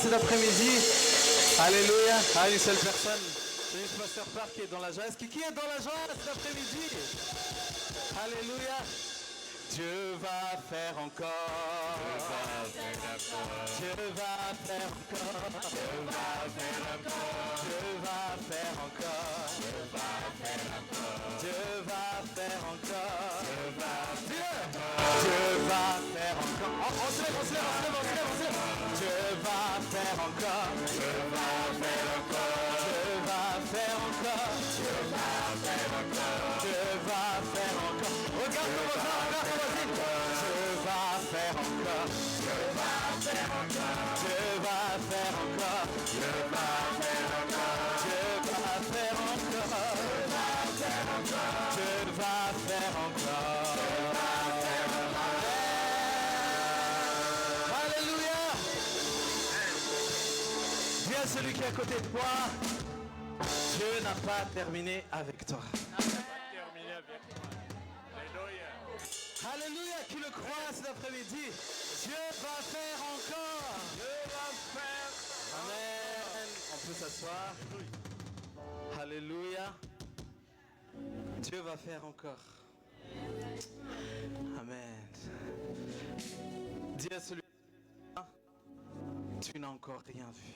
cet après-midi. Alléluia. À une seule personne. C'est juste Pasteur Park qui est dans la joie. Qui est dans la joie cet après-midi? Alléluia. Dieu va faire encore. Dieu va faire encore. Dieu va faire encore. Dieu va faire encore. Dieu va faire encore. Dieu va faire encore. Dieu va faire encore. On se lève. Dieu va faire encore. Dieu va faire encore. Dieu va faire encore. Dieu va faire encore. Dieu va faire encore. Regarde comment ça, regarde comment c'est. Dieu va faire encore. Dieu va faire encore. Dieu va faire encore. Dieu va faire encore. Dieu va faire encore. Dieu va faire encore. Alléluia. Dis à celui qui est à côté de toi, Dieu n'a pas terminé avec toi. Alléluia, qui le croit cet après-midi, Dieu va faire encore. Dieu va faire. Amen. On peut s'asseoir. Alléluia. Dieu va faire encore. Amen. Dis à celui tu n'as encore rien vu.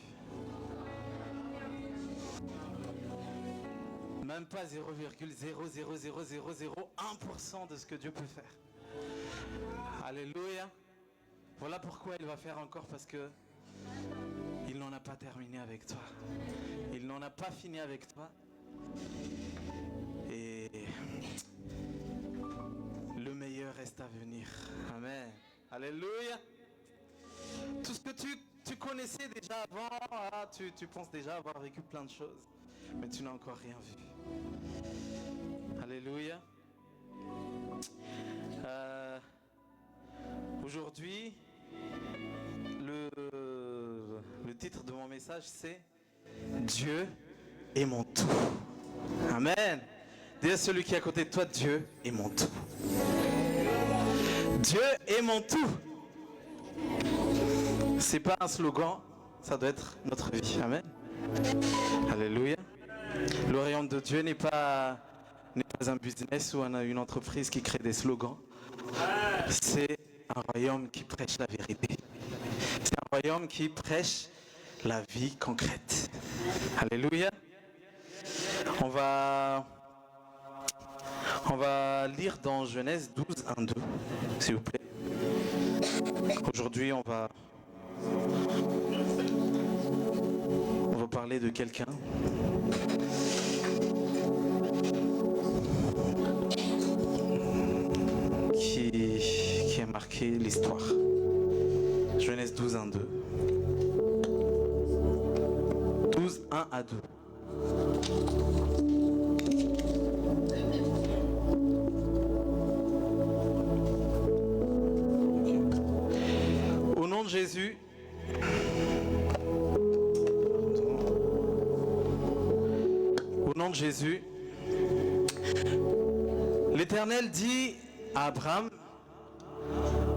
Même pas 0,00001% de ce que Dieu peut faire. Alléluia. Voilà pourquoi il va faire encore, parce que il n'en a pas terminé avec toi. Il n'en a pas fini avec toi. Et le meilleur reste à venir. Amen. Alléluia. Tout ce que tu connaissais déjà avant, tu penses déjà avoir vécu plein de choses, mais tu n'as encore rien vu. Alléluia. Aujourd'hui, le titre de mon message, c'est Dieu est mon tout. Amen. Dis à celui qui est à côté de toi, Dieu est mon tout. Dieu est mon tout. C'est pas un slogan, ça doit être notre vie. Amen. Alléluia. Le royaume de Dieu n'est pas un business ou une entreprise qui crée des slogans. C'est un royaume qui prêche la vérité. C'est un royaume qui prêche la vie concrète. Alléluia. On va lire dans Genèse 12, 1, 2, s'il vous plaît. Aujourd'hui, on va parler de quelqu'un qui a marqué l'histoire. Genèse 12, 1, 2. 12, 1 à 2. Au nom de Jésus, Jésus, l'Éternel dit à Abraham,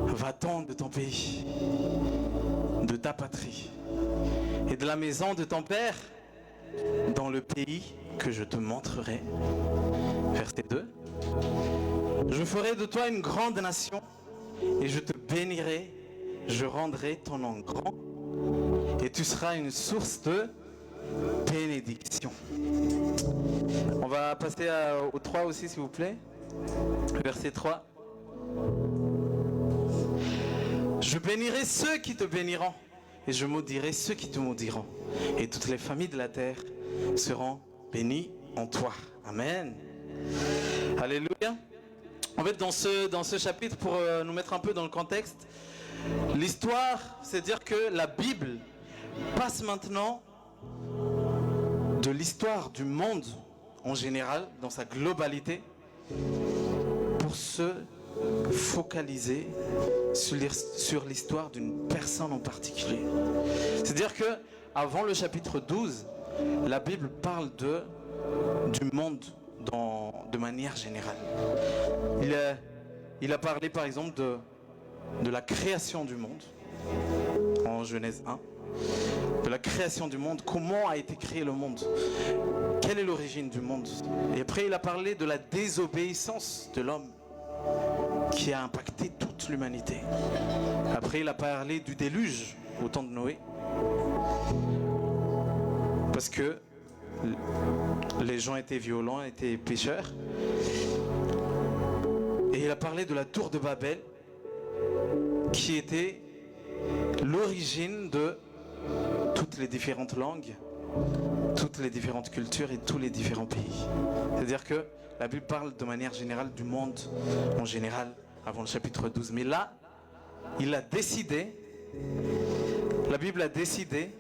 va-t'en de ton pays, de ta patrie et de la maison de ton père dans le pays que je te montrerai. Verset 2. Je ferai de toi une grande nation et je te bénirai, je rendrai ton nom grand et tu seras une source de bénédiction. On va passer au 3 aussi, s'il vous plaît. Verset 3. Je bénirai ceux qui te béniront et je maudirai ceux qui te maudiront. Et toutes les familles de la terre seront bénies en toi. Amen. Alléluia. En fait, dans ce chapitre, pour nous mettre un peu dans le contexte, l'histoire, c'est dire que la Bible passe maintenant de l'histoire du monde en général, dans sa globalité, pour se focaliser sur l'histoire d'une personne en particulier. C'est-à-dire que avant le chapitre 12, la Bible parle du monde de manière générale. Il a parlé par exemple de la création du monde en Genèse 1. de la création du monde, comment a été créé le monde, quelle est l'origine du monde. Et après il a parlé de la désobéissance de l'homme qui a impacté toute l'humanité. Après il a parlé du déluge au temps de Noé, parce que les gens étaient violents, étaient pécheurs. Et il a parlé de la tour de Babel, qui était l'origine de toutes les différentes langues, toutes les différentes cultures et tous les différents pays. C'est-à-dire que la Bible parle de manière générale du monde en général, avant le chapitre 12. Mais là, il a décidé, la Bible a décidé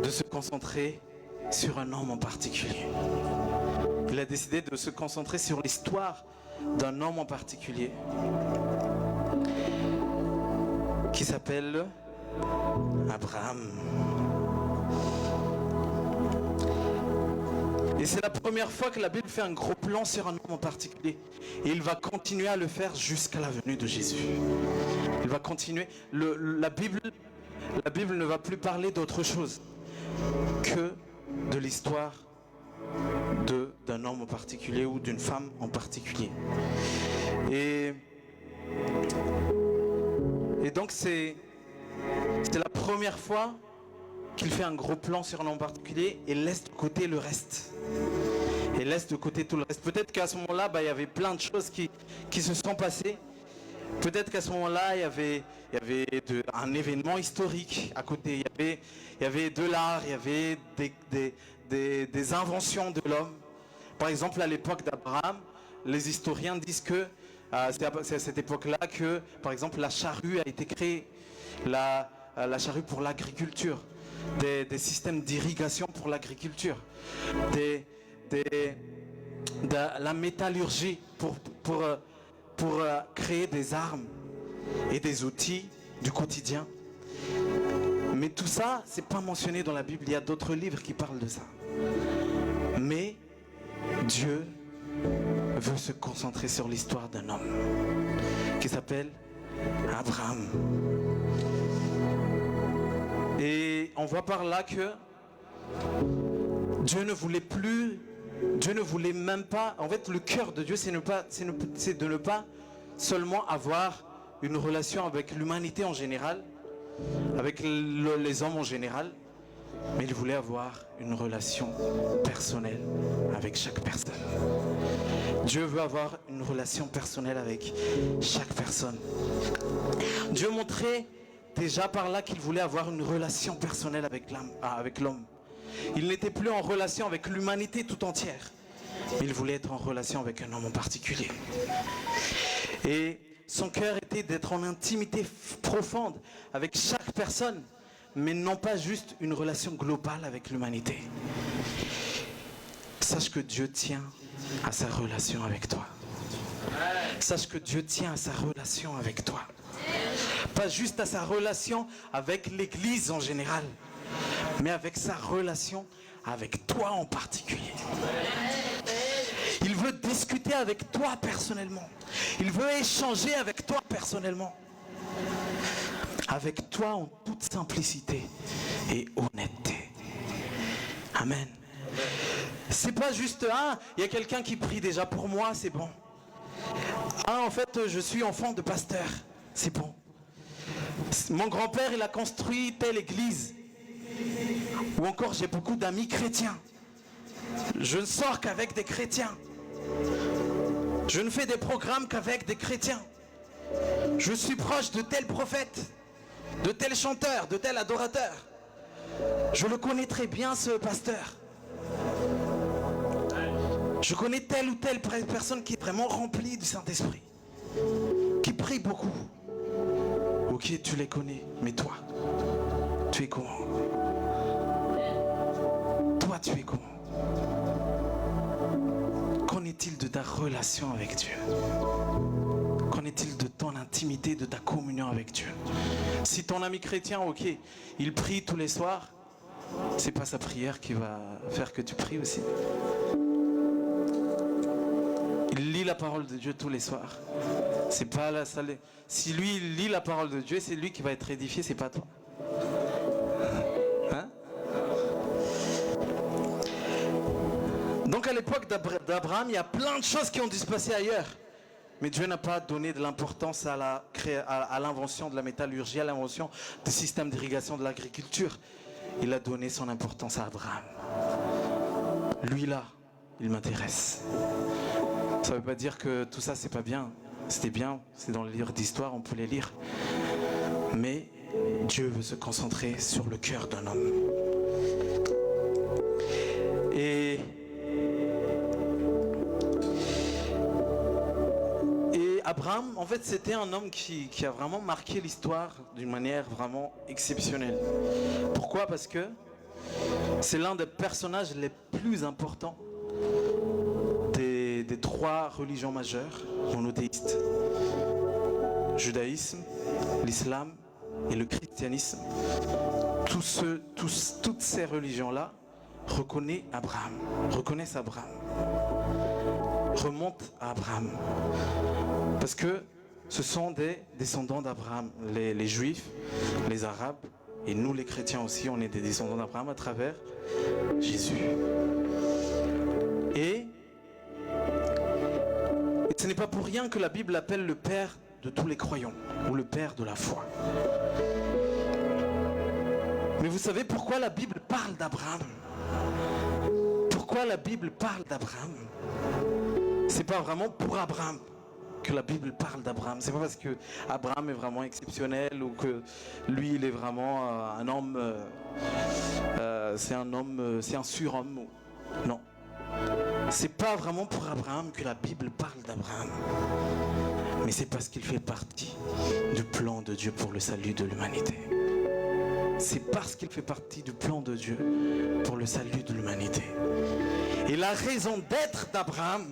de se concentrer sur un homme en particulier. Il a décidé de se concentrer sur l'histoire d'un homme en particulier qui s'appelle Abraham. Et c'est la première fois que la Bible fait un gros plan sur un homme en particulier. Et il va continuer à le faire jusqu'à la venue de Jésus. Il va continuer. La Bible ne va plus parler d'autre chose que de l'histoire d'un homme en particulier ou d'une femme en particulier. Et donc c'est la première fois qu'il fait un gros plan sur un homme en particulier et laisse de côté le reste. Et laisse de côté tout le reste. Peut-être qu'à ce moment-là, il y avait plein de choses qui se sont passées. Peut-être qu'à ce moment-là, il y avait un événement historique à côté. Il y avait de l'art, il y avait des inventions de l'homme. Par exemple, à l'époque d'Abraham, les historiens disent que c'est à cette époque-là que, par exemple, la charrue a été créée. La charrue pour l'agriculture. Des systèmes d'irrigation pour l'agriculture. De la métallurgie pour créer des armes et des outils du quotidien. Mais tout ça, c'est pas mentionné dans la Bible. Il y a d'autres livres qui parlent de ça. Mais Dieu veut se concentrer sur l'histoire d'un homme qui s'appelle Abraham. Et on voit par là que Dieu ne voulait même pas. En fait, le cœur de Dieu, c'est de ne pas seulement avoir une relation avec l'humanité en général, avec les hommes en général, mais il voulait avoir une relation personnelle avec chaque personne. Dieu veut avoir une relation personnelle avec chaque personne. Dieu montrait déjà par là qu'il voulait avoir une relation personnelle avec l'homme. Il n'était plus en relation avec l'humanité tout entière, mais il voulait être en relation avec un homme en particulier. Et son cœur était d'être en intimité profonde avec chaque personne, mais non pas juste une relation globale avec l'humanité. Sache que Dieu tient à sa relation avec toi. Sache que Dieu tient à sa relation avec toi. Pas juste à sa relation avec l'Église en général, mais avec sa relation avec toi en particulier. Il veut discuter avec toi personnellement. Il veut échanger avec toi personnellement. Avec toi en toute simplicité et honnêteté. Amen. C'est pas juste, il y a quelqu'un qui prie déjà pour moi, c'est bon. En fait, je suis enfant de pasteur, c'est bon. Mon grand-père, il a construit telle église. Ou encore, j'ai beaucoup d'amis chrétiens. Je ne sors qu'avec des chrétiens. Je ne fais des programmes qu'avec des chrétiens. Je suis proche de tel prophète, de tel chanteur, de tel adorateur. Je le connais très bien, ce pasteur. Je connais telle ou telle personne qui est vraiment remplie du Saint-Esprit, qui prie beaucoup. Ok, tu les connais, mais toi, tu es comment? Toi, tu es comment? Qu'en est-il de ta relation avec Dieu? Qu'en est-il de ton intimité, de ta communion avec Dieu? Si ton ami chrétien, ok, il prie tous les soirs, c'est pas sa prière qui va faire que tu pries aussi. Il lit la parole de Dieu tous les soirs. C'est pas la salle. Si lui il lit la parole de Dieu, c'est lui qui va être édifié, c'est pas toi. l'époque d'Abraham, il y a plein de choses qui ont dû se passer ailleurs. Mais Dieu n'a pas donné de l'importance à l'invention de la métallurgie, à l'invention du système d'irrigation de l'agriculture. Il a donné son importance à Abraham. Lui là, il m'intéresse. Ça ne veut pas dire que tout ça c'est pas bien. C'était bien, c'est dans les livres d'histoire, on peut les lire. Mais Dieu veut se concentrer sur le cœur d'un homme. Et Abraham, en fait, c'était un homme qui a vraiment marqué l'histoire d'une manière vraiment exceptionnelle. Pourquoi? Parce que c'est l'un des personnages les plus importants des trois religions majeures monothéistes. Judaïsme, l'islam et le christianisme. Toutes ces religions-là reconnaissent Abraham, remontent à Abraham. Parce que ce sont des descendants d'Abraham. Les Juifs, les Arabes, et nous les chrétiens aussi, on est des descendants d'Abraham à travers Jésus. Et ce n'est pas pour rien que la Bible l'appelle le Père de tous les croyants, ou le Père de la foi. Mais vous savez pourquoi la Bible parle d'Abraham? Pourquoi la Bible parle d'Abraham? C'est pas vraiment pour Abraham que la Bible parle d'Abraham. C'est pas parce que Abraham est vraiment exceptionnel ou que lui il est vraiment un homme, c'est un surhomme. Non, c'est pas vraiment pour Abraham que la Bible parle d'Abraham, mais c'est parce qu'il fait partie du plan de Dieu pour le salut de l'humanité. C'est parce qu'il fait partie du plan de Dieu pour le salut de l'humanité. Et la raison d'être d'Abraham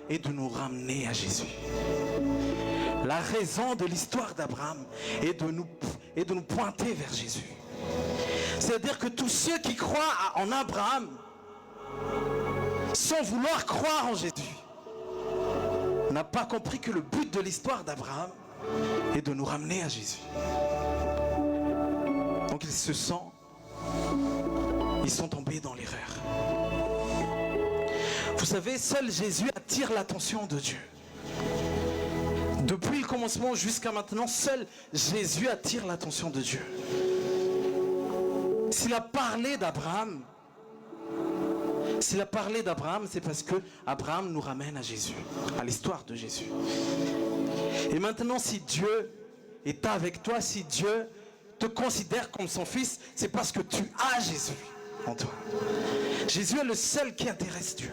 est de nous ramener à Jésus. La raison de l'histoire d'Abraham est de nous pointer vers Jésus. C'est-à-dire que tous ceux qui croient en Abraham, sans vouloir croire en Jésus, n'ont pas compris que le but de l'histoire d'Abraham est de nous ramener à Jésus. Donc ils sont tombés dans l'erreur. Vous savez, seul Jésus attire l'attention de Dieu. Depuis le commencement jusqu'à maintenant, seul Jésus attire l'attention de Dieu. S'il a parlé d'Abraham, c'est parce que Abraham nous ramène à Jésus, à l'histoire de Jésus. Et maintenant, si Dieu est avec toi, si Dieu te considère comme son fils, c'est parce que tu as Jésus en toi. Jésus est le seul qui intéresse Dieu.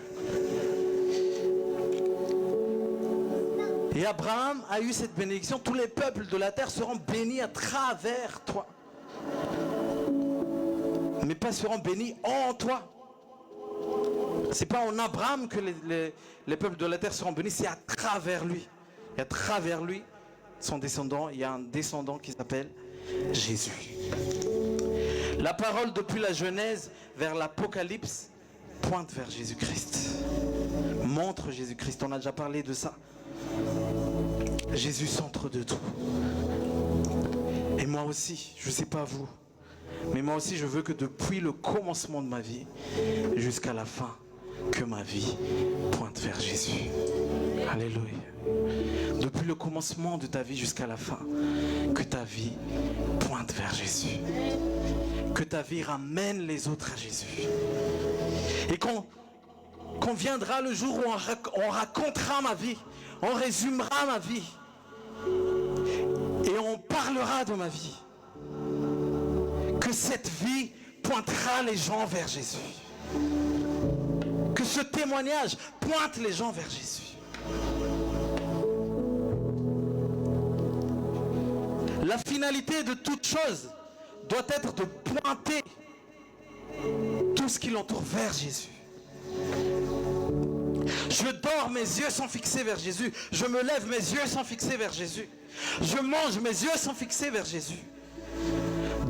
Et Abraham a eu cette bénédiction. Tous les peuples de la terre seront bénis à travers toi. Mais pas seront bénis en toi. C'est pas en Abraham que les peuples de la terre seront bénis, c'est à travers lui. Et à travers lui, son descendant, il y a un descendant qui s'appelle Jésus. La parole depuis la Genèse vers l'Apocalypse pointe vers Jésus-Christ. Montre Jésus-Christ, on a déjà parlé de ça. Jésus, centre de tout. Et moi aussi, je ne sais pas vous, mais moi aussi je veux que depuis le commencement de ma vie jusqu'à la fin, que ma vie pointe vers Jésus. Alléluia. Depuis le commencement de ta vie jusqu'à la fin, que ta vie pointe vers Jésus. Que ta vie ramène les autres à Jésus. Et qu'on viendra le jour où on racontera ma vie, on résumera ma vie et on parlera de ma vie. Que cette vie pointera les gens vers Jésus. Que ce témoignage pointe les gens vers Jésus. La finalité de toute chose doit être de pointer tout ce qui l'entoure vers Jésus. Je dors, mes yeux sont fixés vers Jésus. Je me lève, mes yeux sont fixés vers Jésus. Je mange, mes yeux sont fixés vers Jésus.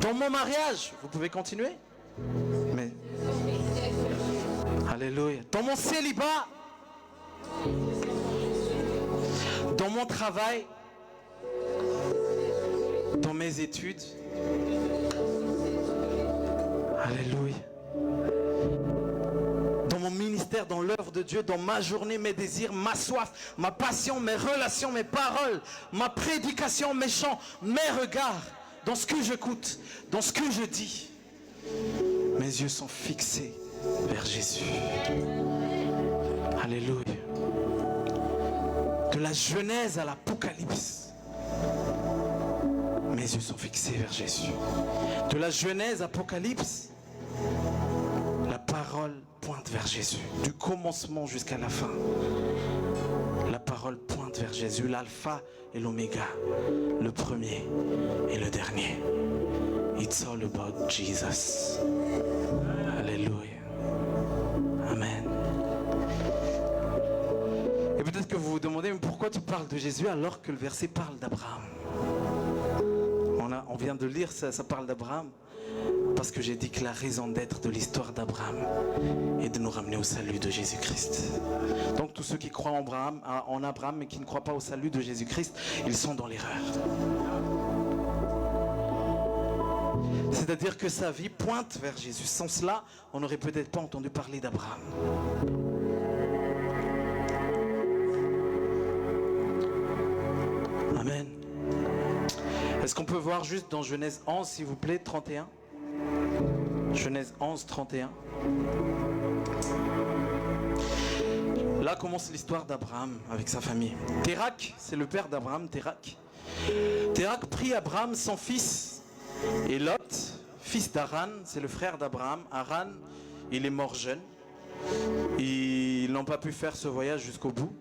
Dans mon mariage, vous pouvez continuer? Mais alléluia. Dans mon célibat, dans mon travail, dans mes études, alléluia. Dans mon ministère, dans l'œuvre de Dieu dans ma journée, mes désirs, ma soif, ma passion, mes relations, mes paroles, ma prédication, mes chants, mes regards, dans ce que j'écoute, dans ce que je dis. Mes yeux sont fixés vers Jésus. Alléluia. De la Genèse à l'Apocalypse, mes yeux sont fixés vers Jésus. De la Genèse à l'Apocalypse, la parole pointe vers Jésus. Du commencement jusqu'à la fin, la parole pointe vers Jésus, l'alpha et l'oméga, le premier et le dernier. It's all about Jesus. Alléluia. Amen. Et peut-être que vous vous demandez, mais pourquoi tu parles de Jésus alors que le verset parle d'Abraham? On vient de lire, ça parle d'Abraham. Parce que j'ai dit que la raison d'être de l'histoire d'Abraham est de nous ramener au salut de Jésus-Christ. Donc tous ceux qui croient en Abraham mais qui ne croient pas au salut de Jésus-Christ, ils sont dans l'erreur. C'est-à-dire que sa vie pointe vers Jésus. Sans cela, on n'aurait peut-être pas entendu parler d'Abraham. Amen. Est-ce qu'on peut voir juste dans Genèse 11, s'il vous plaît, 31? Genèse 11, 31. Là commence l'histoire d'Abraham avec sa famille. Térak, c'est le père d'Abraham, Térak. Térak prit Abraham, son fils, et Lot, fils d'Aran, c'est le frère d'Abraham. Aran, il est mort jeune. Ils n'ont pas pu faire ce voyage jusqu'au bout.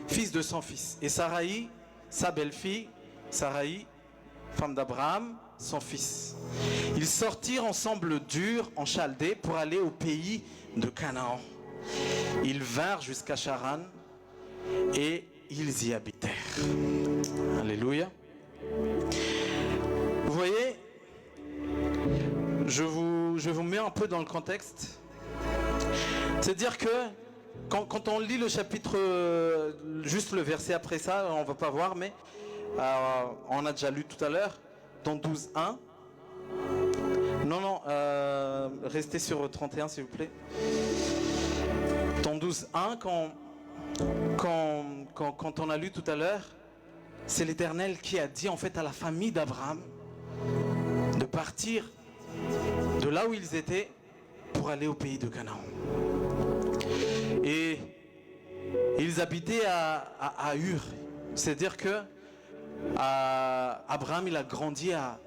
Fils de son fils. Et Saraï, sa belle-fille, Saraï, femme d'Abraham, son fils. Ils sortirent ensemble d'Ur en Chaldée pour aller au pays de Canaan. Ils vinrent jusqu'à Charan et ils y habitèrent. Alléluia. Vous voyez, je vous mets un peu dans le contexte. C'est-à-dire que quand on lit le chapitre, juste le verset après ça, on ne va pas voir, mais on a déjà lu tout à l'heure, dans 12.1. Non, restez sur 31 s'il vous plaît. Dans 12.1, quand on a lu tout à l'heure, c'est l'Éternel qui a dit en fait à la famille d'Abraham de partir de là où ils étaient pour aller au pays de Canaan. Et ils habitaient à Ur. C'est-à-dire que Abraham il a grandi à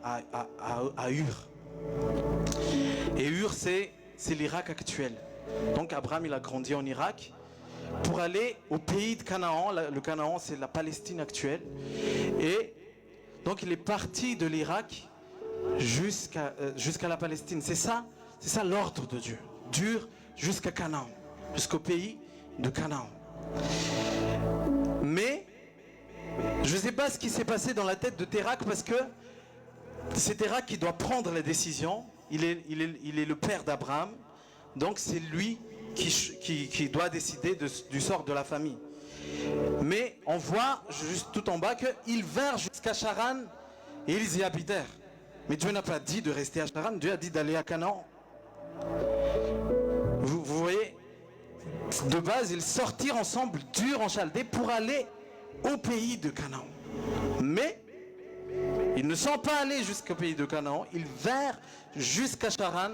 Ur. Et Ur c'est l'Irak actuel. Donc Abraham il a grandi en Irak pour aller au pays de Canaan. Le Canaan c'est la Palestine actuelle. Et donc il est parti de l'Irak jusqu'à la Palestine. C'est ça l'ordre de Dieu. D'Ur jusqu'à Canaan, jusqu'au pays de Canaan. Mais je ne sais pas ce qui s'est passé dans la tête de Térak, parce que c'est Térak qui doit prendre les décisions. Il est le père d'Abraham, donc c'est lui qui doit décider du sort de la famille. Mais on voit juste tout en bas qu'ils vinrent jusqu'à Charan et ils y habitèrent. Mais Dieu n'a pas dit de rester à Charan, Dieu a dit d'aller à Canaan. Vous voyez, de base ils sortirent ensemble d'Ur en Chaldée pour aller au pays de Canaan. Mais ils ne sont pas allés jusqu'au pays de Canaan, ils vinrent jusqu'à Charan.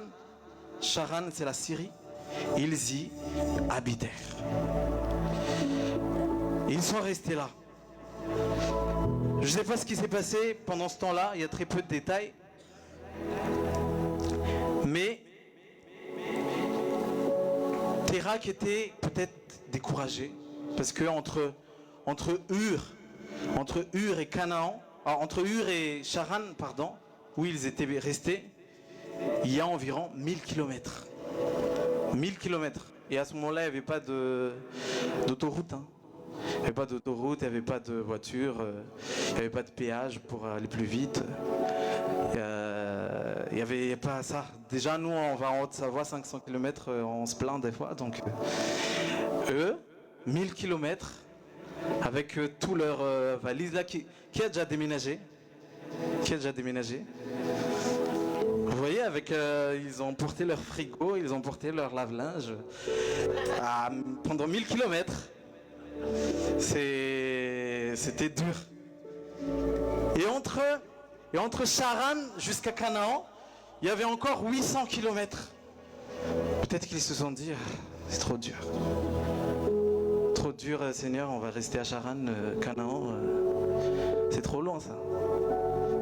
Charan c'est la Syrie. Ils y habitèrent. Ils sont restés là. Je ne sais pas ce qui s'est passé pendant ce temps-là, il y a très peu de détails. Mais Térak était peut-être découragé parce que entre Ur et Canaan, entre Ur et Charan, où ils étaient restés, il y a environ 1000 kilomètres. 1000 kilomètres. Et à ce moment-là, il n'y avait pas d'autoroute. Il n'y avait pas d'autoroute, il n'y avait pas de voiture, il n'y avait pas de péage pour aller plus vite. Il n'y avait pas ça. Déjà, nous, on va en Haute-Savoie, 500 km, on se plaint des fois. Donc, eux, 1000 km, avec tout leur valise là, qui a déjà déménagé? Qui a déjà déménagé? Vous voyez, ils ont porté leur frigo, ils ont porté leur lave-linge pendant 1000 kilomètres. C'était dur. Et entre Charan jusqu'à Canaan, il y avait encore 800 kilomètres. Peut-être qu'ils se sont dit, c'est trop dur. Trop dur, Seigneur, on va rester à Charan, Canaan. C'est trop loin ça.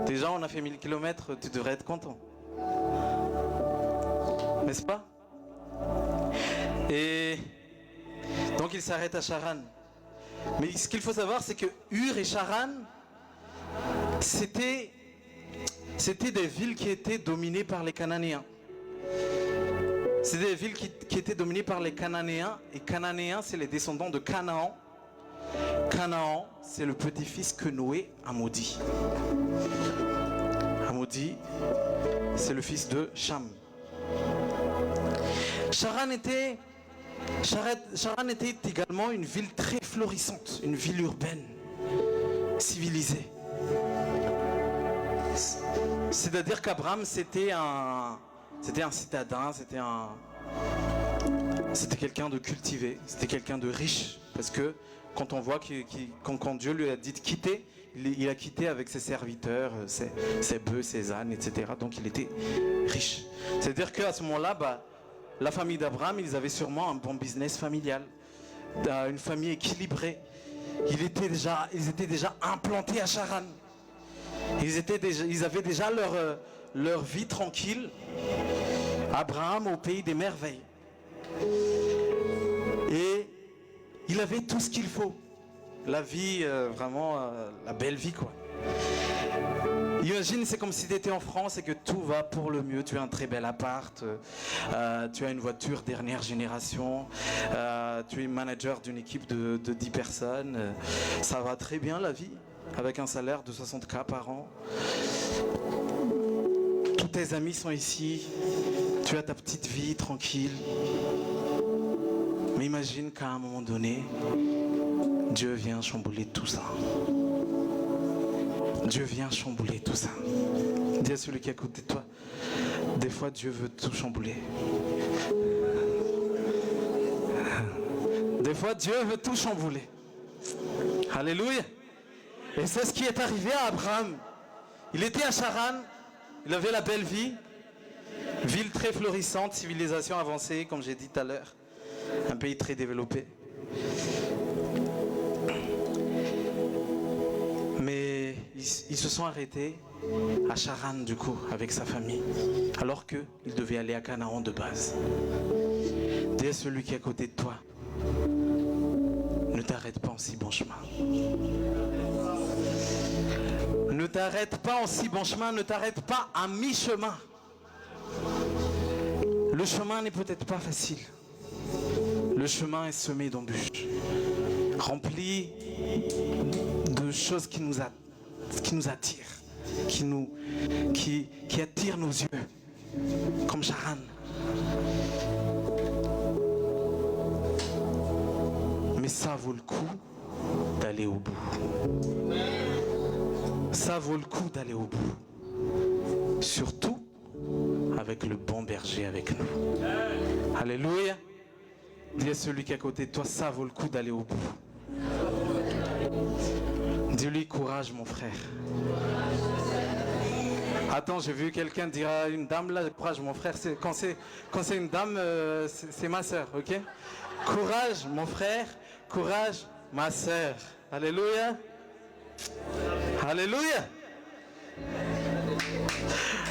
Déjà, on a fait 1000 kilomètres, tu devrais être content. N'est-ce pas? Et donc il s'arrête à Charan. Mais ce qu'il faut savoir, c'est que Ur et Charan, c'était des villes qui étaient dominées par les Cananéens. C'était des villes qui étaient dominées par les Cananéens. Et Cananéens, c'est les descendants de Canaan. Canaan, c'est le petit-fils que Noé a maudit. A maudit, c'est le fils de Cham. Charan était également une ville très florissante, une ville urbaine, civilisée. C'est-à-dire qu'Abraham, c'était un citadin, c'était quelqu'un de cultivé, c'était quelqu'un de riche. Parce que quand on voit quand Dieu lui a dit de quitter, il a quitté avec ses serviteurs, ses bœufs, ses ânes, etc. Donc il était riche. C'est-à-dire qu'à ce moment-là, la famille d'Abraham, ils avaient sûrement un bon business familial, une famille équilibrée. Ils étaient déjà implantés à Charan. Ils avaient déjà leur vie tranquille. Abraham au pays des merveilles. Et il avait tout ce qu'il faut. La vie, vraiment, la belle vie, quoi. Imagine, c'est comme si tu étais en France et que tout va pour le mieux. Tu as un très bel appart, tu as une voiture dernière génération, tu es manager d'une équipe de 10 personnes. Ça va très bien la vie, avec un salaire de 60K par an. Tous tes amis sont ici, tu as ta petite vie tranquille. Mais imagine qu'à un moment donné, Dieu vient chambouler tout ça. Dieu vient chambouler tout ça. Dis à celui qui est à côté de toi, des fois Dieu veut tout chambouler. Des fois Dieu veut tout chambouler. Alléluia. Et c'est ce qui est arrivé à Abraham. Il était à Charan, il avait la belle vie, ville très florissante, civilisation avancée, comme j'ai dit tout à l'heure, un pays très développé. Mais ils se sont arrêtés à Charan du coup avec sa famille, alors qu'il devait aller à Canaan de base. Dis à celui qui est à côté de toi, ne t'arrête pas en si bon chemin. Ne t'arrête pas en si bon chemin, ne t'arrête pas à mi-chemin. Le chemin n'est peut-être pas facile. Le chemin est semé d'embûches, rempli de choses qui nous attirent, qui attirent nos yeux, comme Charan. Mais ça vaut le coup d'aller au bout. Ça vaut le coup d'aller au bout. Surtout avec le bon berger avec nous. Alléluia. Dis à celui qui est à côté de toi, ça vaut le coup d'aller au bout. Dis-lui courage mon frère. Attends, j'ai vu quelqu'un dire à une dame là, courage mon frère, quand c'est une dame, c'est ma soeur, ok? Courage mon frère, courage ma soeur. Alléluia. Alléluia.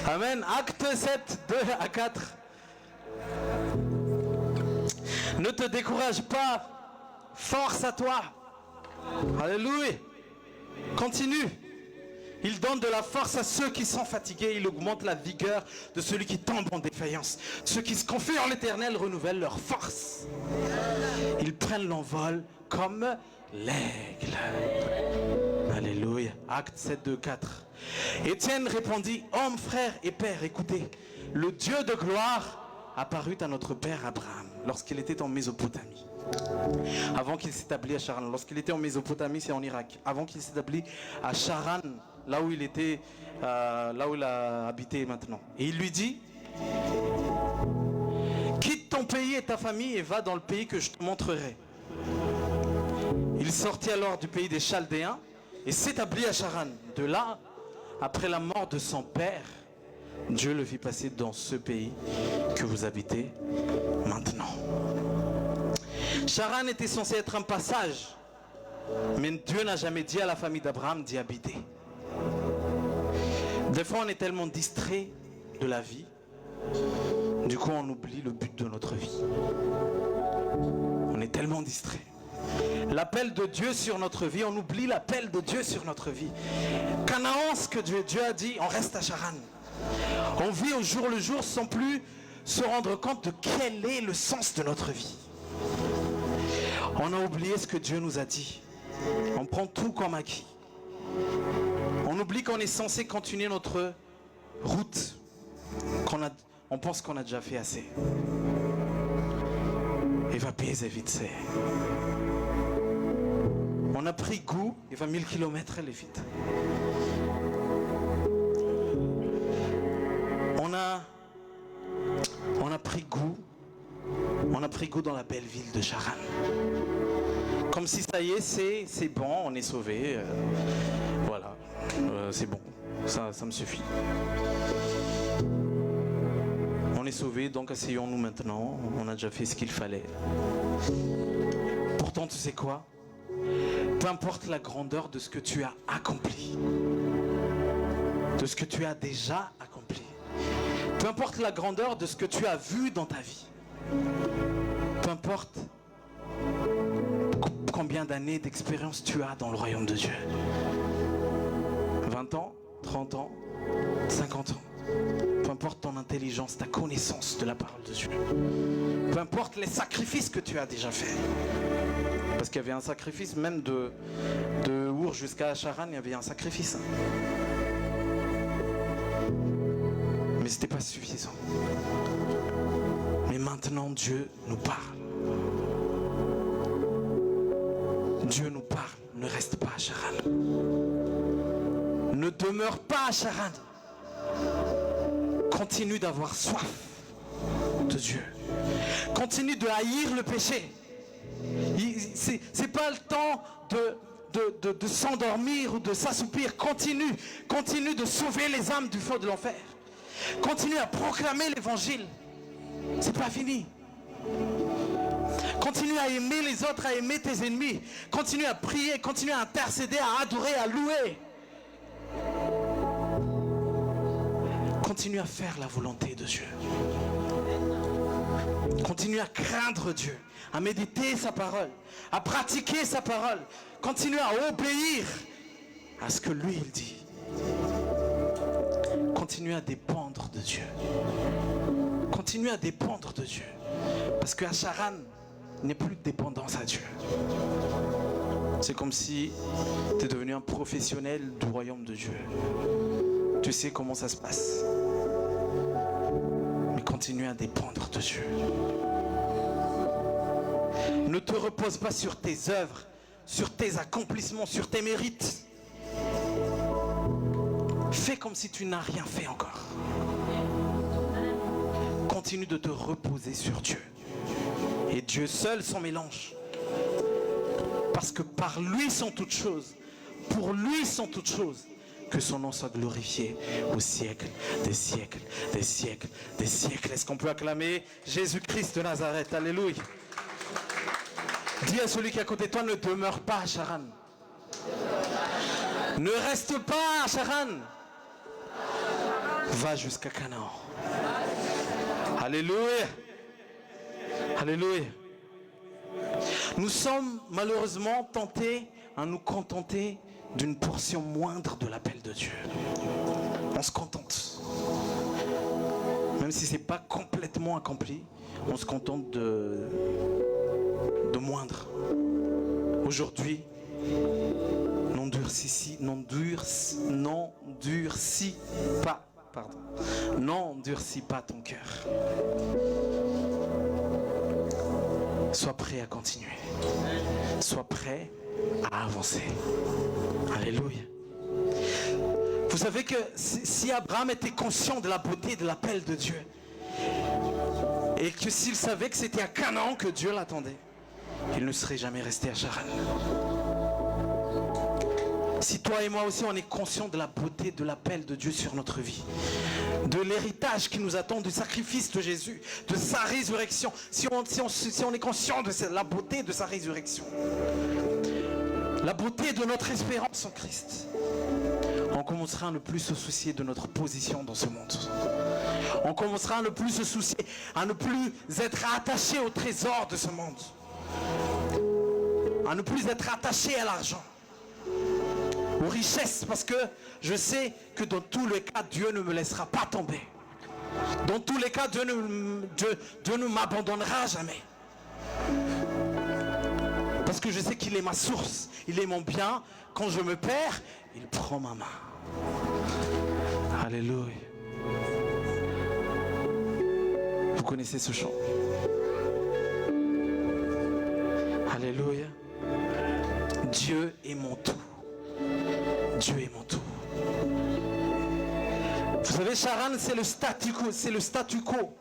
Amen. Acte 7, 2 à 4. Ne te décourage pas. Force à toi. Alléluia. Continue. Il donne de la force à ceux qui sont fatigués. Il augmente la vigueur de celui qui tombe en défaillance. Ceux qui se confient en l'Éternel renouvellent leur force. Ils prennent l'envol comme l'aigle. Alléluia. Acte 7, 2, 4. Étienne répondit, homme, frère et père, écoutez, le Dieu de gloire apparut à notre père Abraham lorsqu'il était en Mésopotamie. Avant qu'il s'établisse à Charan. Lorsqu'il était en Mésopotamie, c'est en Irak. Avant qu'il s'établisse à Charan, là où il était, là où il a habité maintenant. Et il lui dit, quitte ton pays et ta famille et va dans le pays que je te montrerai. Il sortit alors du pays des Chaldéens et s'établit à Charan. De là, après la mort de son père, Dieu le fit passer dans ce pays que vous habitez maintenant. Charan était censé être un passage, mais Dieu n'a jamais dit à la famille d'Abraham d'y habiter. Des fois, on est tellement distrait de la vie, du coup, on oublie le but de notre vie. On est tellement distrait. L'appel de Dieu sur notre vie, on oublie l'appel de Dieu sur notre vie. Canaan, ce que Dieu a dit, on reste à Charan. On vit au jour le jour sans plus se rendre compte de quel est le sens de notre vie. On a oublié ce que Dieu nous a dit. On prend tout comme acquis. On oublie qu'on est censé continuer notre route. On pense qu'on a déjà fait assez. Et va payer vite, c'est. On a pris goût, il va 1000 km, elle est vite. On a pris goût dans la belle ville de Charan. Comme si ça y est, c'est bon, on est sauvé. Voilà, c'est bon, ça me suffit. On est sauvé, donc asseyons-nous maintenant. On a déjà fait ce qu'il fallait. Pourtant, tu sais quoi? Peu importe la grandeur de ce que tu as accompli, de ce que tu as déjà accompli, peu importe la grandeur de ce que tu as vu dans ta vie, peu importe combien d'années d'expérience tu as dans le royaume de Dieu, 20 ans, 30 ans, 50 ans, peu importe ton intelligence, ta connaissance de la parole de Dieu, peu importe les sacrifices que tu as déjà faits. Parce qu'il y avait un sacrifice, même de Our jusqu'à Charan, il y avait un sacrifice. Mais ce n'était pas suffisant. Mais maintenant, Dieu nous parle. Dieu nous parle. Ne reste pas à Charan. Ne demeure pas à Charan. Continue d'avoir soif de Dieu. Continue de haïr le péché. C'est pas le temps de s'endormir ou de s'assoupir. Continue de sauver les âmes du feu de l'enfer. Continue à proclamer l'évangile. C'est pas fini. Continue à aimer les autres, à aimer tes ennemis. Continue à prier, continue à intercéder, à adorer, à louer. Continue à faire la volonté de Dieu. Continue à craindre Dieu, à méditer sa parole, à pratiquer sa parole. Continue à obéir à ce que lui il dit. Continue à dépendre de Dieu. Continue à dépendre de Dieu. Parce qu'à Charan, il n'y a plus de dépendance à Dieu. C'est comme si tu es devenu un professionnel du royaume de Dieu. Tu sais comment ça se passe. Mais continue à dépendre de Dieu. Ne te repose pas sur tes œuvres, sur tes accomplissements, sur tes mérites. Fais comme si tu n'as rien fait encore. Continue de te reposer sur Dieu. Et Dieu seul s'en mélange. Parce que par lui sont toutes choses. Pour lui sont toutes choses. Que son nom soit glorifié au siècle, des siècles, des siècles, des siècles. Est-ce qu'on peut acclamer Jésus-Christ de Nazareth? Alléluia. Dis à celui qui est à côté de toi, ne demeure pas à Charan. Ne reste pas à Charan. Va jusqu'à Canaan. Alléluia. Alléluia. Nous sommes malheureusement tentés à nous contenter d'une portion moindre de l'appel de Dieu. On se contente. Même si ce n'est pas complètement accompli, on se contente de moindre. Aujourd'hui, n'endurcis pas ton cœur. Sois prêt à continuer. Sois prêt à avancer. Alléluia. Vous savez que si Abraham était conscient de la beauté et de l'appel de Dieu, et que s'il savait que c'était à Canaan que Dieu l'attendait, il ne serait jamais resté à Charan. Si toi et moi aussi on est conscient de la beauté de l'appel de Dieu sur notre vie, de l'héritage qui nous attend, du sacrifice de Jésus, de sa résurrection, si on est conscient de la beauté de sa résurrection, la beauté de notre espérance en Christ, on commencera à ne plus se soucier de notre position dans ce monde. On commencera à ne plus se soucier, à ne plus être attaché au trésor de ce monde, à ne plus être attaché à l'argent, aux richesses, parce que je sais que dans tous les cas, Dieu ne me laissera pas tomber. Dans tous les cas, Dieu ne m'abandonnera jamais. Parce que je sais qu'il est ma source, il est mon bien. Quand je me perds, il prend ma main. Alléluia. Vous connaissez ce chant? Alléluia. Dieu est mon tout. Dieu est mon tout. Vous savez, Charan, c'est le statu quo,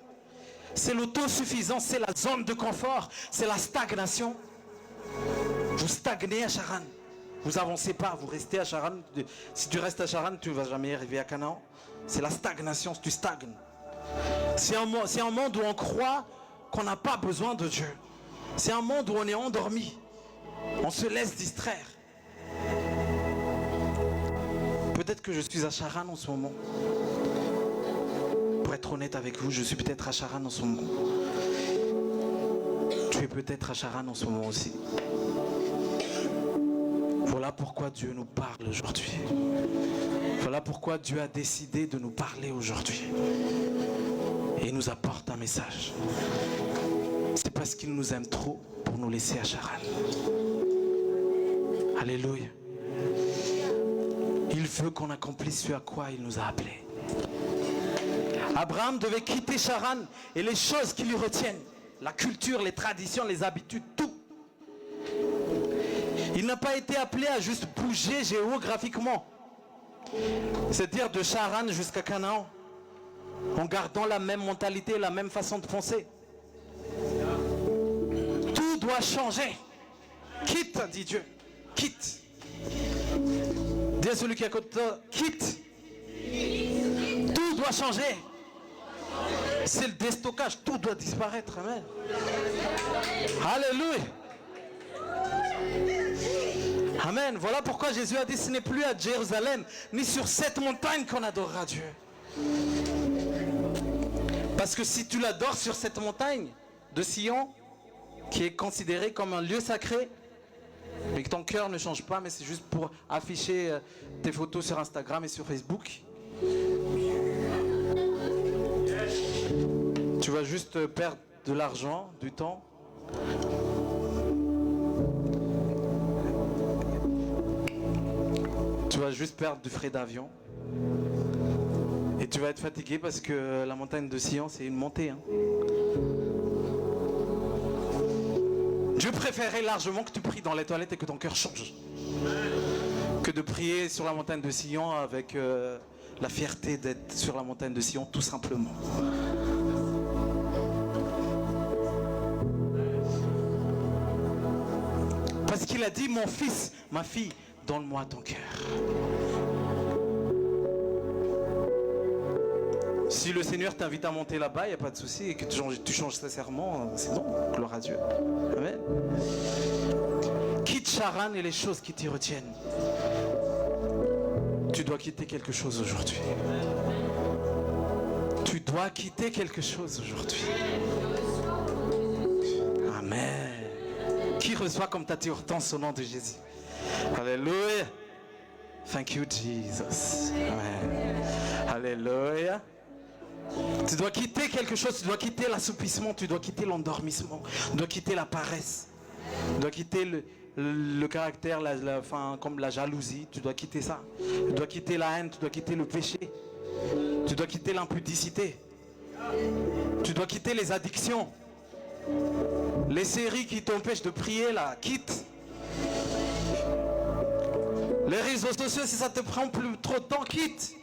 c'est l'autosuffisance, c'est la zone de confort, c'est la stagnation. Vous stagnez à Charan. Vous avancez pas, vous restez à Charan. Si tu restes à Charan, tu ne vas jamais arriver à Canaan. C'est la stagnation, tu stagnes. C'est un monde où on croit qu'on n'a pas besoin de Dieu. C'est un monde où on est endormi. On se laisse distraire. Peut-être que je suis à Charan en ce moment. Pour être honnête avec vous, je suis peut-être à Charan en ce moment. Tu es peut-être à Charan en ce moment aussi. Voilà pourquoi Dieu nous parle aujourd'hui. Voilà pourquoi Dieu a décidé de nous parler aujourd'hui. Et il nous apporte un message. C'est parce qu'il nous aime trop pour nous laisser à Charan. Alléluia. Il veut qu'on accomplisse ce à quoi il nous a appelés. Abraham devait quitter Charan et les choses qui lui retiennent, la culture, les traditions, les habitudes, tout. Il n'a pas été appelé à juste bouger géographiquement. C'est-à-dire de Charan jusqu'à Canaan, en gardant la même mentalité, la même façon de penser. Tout doit changer. Quitte, dit Dieu. Quitte. Dis à celui qui est à côté de toi, quitte. Tout doit changer. C'est le déstockage, tout doit disparaître. Amen. Alléluia. Amen. Voilà pourquoi Jésus a dit, ce n'est plus à Jérusalem, ni sur cette montagne qu'on adorera Dieu. Parce que si tu l'adores sur cette montagne de Sion, qui est considérée comme un lieu sacré, mais que ton cœur ne change pas, mais c'est juste pour afficher tes photos sur Instagram et sur Facebook, tu vas juste perdre de l'argent, du temps. Tu vas juste perdre du frais d'avion. Et tu vas être fatigué parce que la montagne de Sion, c'est une montée. Hein. Dieu préférait largement que tu pries dans les toilettes et que ton cœur change. Que de prier sur la montagne de Sion avec la fierté d'être sur la montagne de Sion, tout simplement. Parce qu'il a dit, mon fils, ma fille, donne-moi ton cœur. Si le Seigneur t'invite à monter là-bas, il n'y a pas de souci, et que tu changes sincèrement, c'est bon, gloire à Dieu. Amen. Quitte Charan et les choses qui t'y retiennent. Tu dois quitter quelque chose aujourd'hui. Tu dois quitter quelque chose aujourd'hui. Amen. Qui reçoit comme ta Hortense au nom de Jésus? Alléluia. Thank you, Jesus. Amen. Alléluia. Tu dois quitter quelque chose, tu dois quitter l'assoupissement, tu dois quitter l'endormissement, tu dois quitter la paresse, tu dois quitter le caractère, comme la jalousie, tu dois quitter ça. Tu dois quitter la haine, tu dois quitter le péché, tu dois quitter l'impudicité, tu dois quitter les addictions, les séries qui t'empêchent de prier là, quitte. Les réseaux sociaux, si ça te prend plus trop de temps, quitte.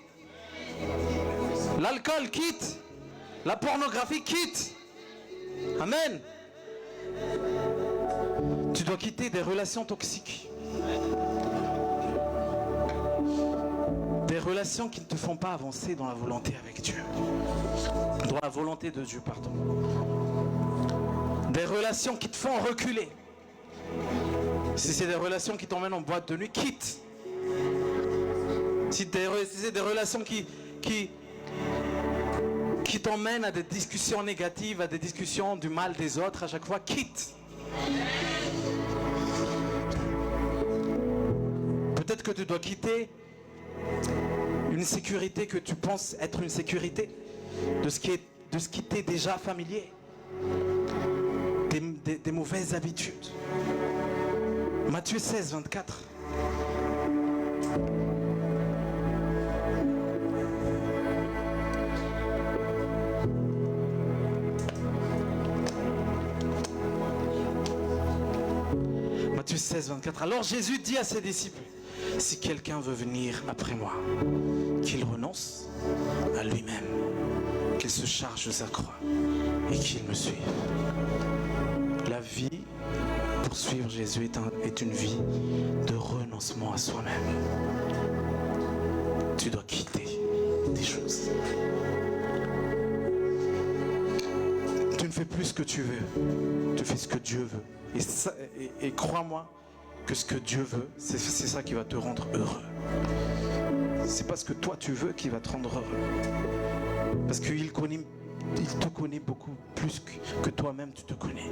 L'alcool, quitte. La pornographie, quitte. Amen. Tu dois quitter des relations toxiques. Des relations qui ne te font pas avancer dans la volonté avec Dieu. Dans la volonté de Dieu, pardon. Des relations qui te font reculer. Si c'est des relations qui t'emmènent en boîte de nuit, quitte. Si c'est des relations qui t'emmènent à des discussions négatives, à des discussions du mal des autres, à chaque fois, quitte. Peut-être que tu dois quitter une sécurité que tu penses être une sécurité de ce qui t'est déjà familier. Des mauvaises habitudes. Matthieu 16, 24. Matthieu 16, 24. Alors Jésus dit à ses disciples, si quelqu'un veut venir après moi, qu'il renonce à lui-même, qu'il se charge de sa croix et qu'il me suive. La vie pour suivre Jésus est une vie de renoncement à soi-même. Tu dois quitter des choses. Tu ne fais plus ce que tu veux, tu fais ce que Dieu veut. Et crois-moi que ce que Dieu veut, c'est ça qui va te rendre heureux. C'est pas ce que toi tu veux qui va te rendre heureux. Parce qu'il te connaît beaucoup plus que toi-même tu te connais.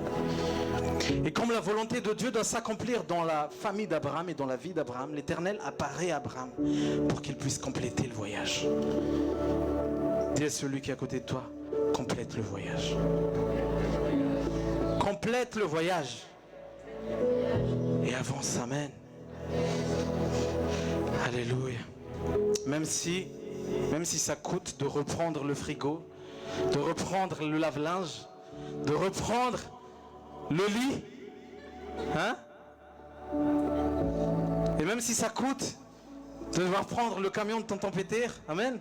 Et comme la volonté de Dieu doit s'accomplir dans la famille d'Abraham et dans la vie d'Abraham, l'Éternel apparaît à Abraham pour qu'il puisse compléter le voyage. Dis à celui qui est à côté de toi, complète le voyage. Complète le voyage. Et avance, amen. Alléluia. Même si ça coûte de reprendre le frigo, de reprendre le lave-linge, de reprendre le lit, hein? Et même si ça coûte de devoir prendre le camion de tonton Péter, amen.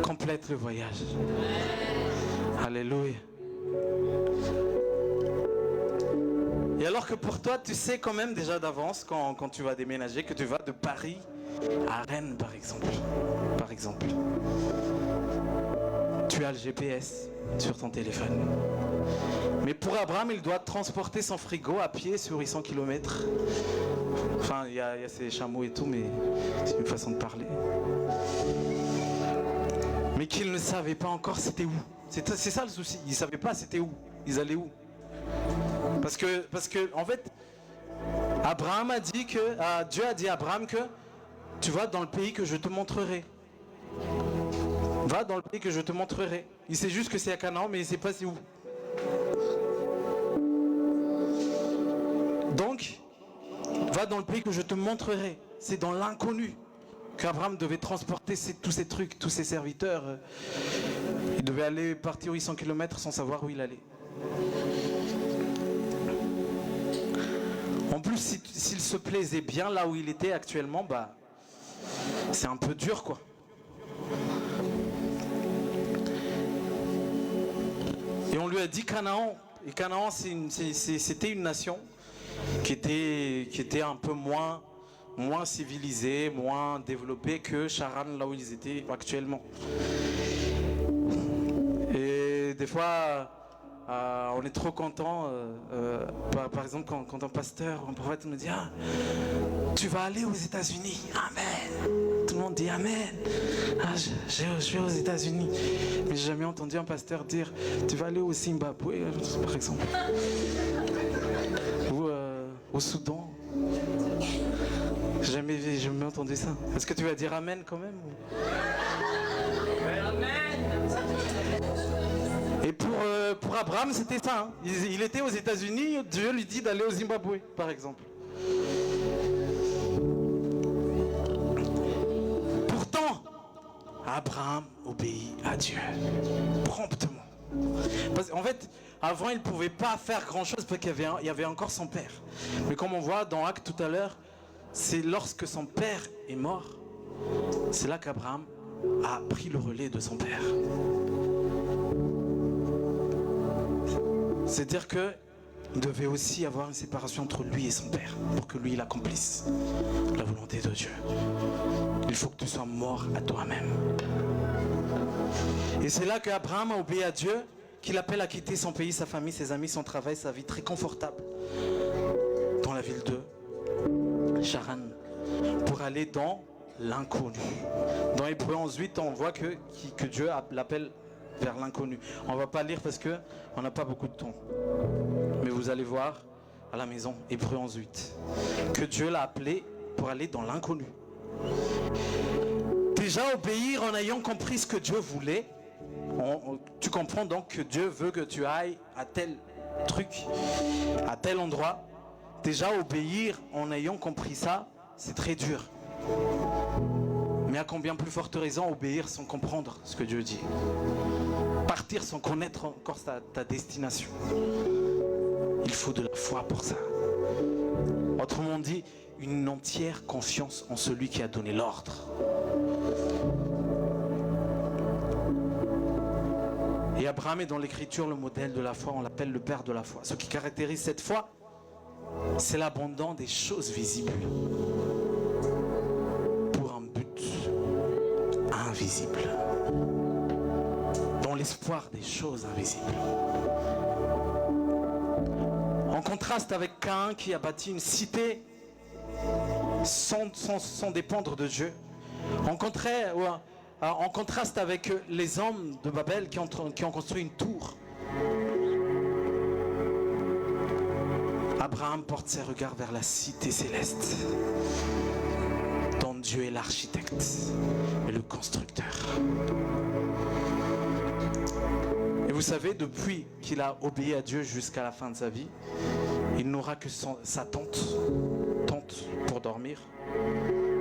Complète le voyage. Alléluia. Et alors que pour toi, tu sais quand même déjà d'avance quand tu vas déménager, que tu vas de Paris à Rennes par exemple. Tu as le GPS sur ton téléphone. Mais pour Abraham, il doit transporter son frigo à pied sur 800 km. Enfin, il y a ses chameaux et tout, mais c'est une façon de parler. Mais qu'il ne savait pas encore c'était où. C'est ça le souci. Ils ne savaient pas c'était où. Ils allaient où. Parce que en fait, Dieu a dit à Abraham que tu vas dans le pays que je te montrerai. Va dans le pays que je te montrerai. Il sait juste que c'est à Canaan, mais il ne sait pas c'est où. Donc, va dans le pays que je te montrerai. C'est dans l'inconnu qu'Abraham devait transporter tous ces trucs, tous ses serviteurs. Il devait partir 800 km sans savoir où il allait. En plus, s'il se plaisait bien là où il était actuellement, c'est un peu dur, quoi. Et on lui a dit Canaan. Et Canaan, c'était une nation qui était un peu moins civilisée, moins développée que Charan, là où ils étaient actuellement. Et des fois, on est trop content. Par exemple, quand un pasteur, un prophète nous dit tu vas aller aux États-Unis. Amen. Tout le monde dit Amen. Je vais aux États-Unis. Mais j'ai jamais entendu un pasteur dire tu vas aller au Zimbabwe, par exemple. Ou au Soudan. J'ai jamais entendu ça. Est-ce que tu vas dire Amen quand même Amen. Et pour Abraham, c'était ça. Hein. Il était aux États-Unis, Dieu lui dit d'aller au Zimbabwe, par exemple. Pourtant, Abraham obéit à Dieu promptement. En fait, avant, il ne pouvait pas faire grand-chose parce qu'il y avait encore son père. Mais comme on voit dans Actes tout à l'heure, c'est lorsque son père est mort, c'est là qu'Abraham a pris le relais de son père. C'est-à-dire qu'il devait aussi avoir une séparation entre lui et son père pour que lui il accomplisse la volonté de Dieu. Il faut que tu sois mort à toi-même. Et c'est là qu'Abraham a obéi à Dieu, qu'il appelle à quitter son pays, sa famille, ses amis, son travail, sa vie très confortable dans la ville de Charan pour aller dans l'inconnu. Dans Hébreux 11:8, on voit que Dieu l'appelle vers l'inconnu. On ne va pas lire parce qu'on n'a pas beaucoup de temps. Mais vous allez voir à la maison, Hébreux 11:8, que Dieu l'a appelé pour aller dans l'inconnu. Déjà obéir en ayant compris ce que Dieu voulait. Tu comprends donc que Dieu veut que tu ailles à tel truc, à tel endroit. Déjà obéir en ayant compris ça, c'est très dur. Mais à combien plus forte raison obéir sans comprendre ce que Dieu dit. Partir sans connaître encore ta destination. Il faut de la foi pour ça. Autrement dit, une entière confiance en celui qui a donné l'ordre. Et Abraham est dans l'écriture le modèle de la foi, on l'appelle le père de la foi. Ce qui caractérise cette foi, c'est l'abandon des choses visibles pour un but invisible, dans l'espoir des choses invisibles. En contraste avec Caïn qui a bâti une cité sans dépendre de Dieu. En contraste avec les hommes de Babel qui ont construit une tour. Abraham porte ses regards vers la cité céleste, dont Dieu est l'architecte et le constructeur. Et vous savez, depuis qu'il a obéi à Dieu jusqu'à la fin de sa vie, il n'aura que sa tente pour dormir,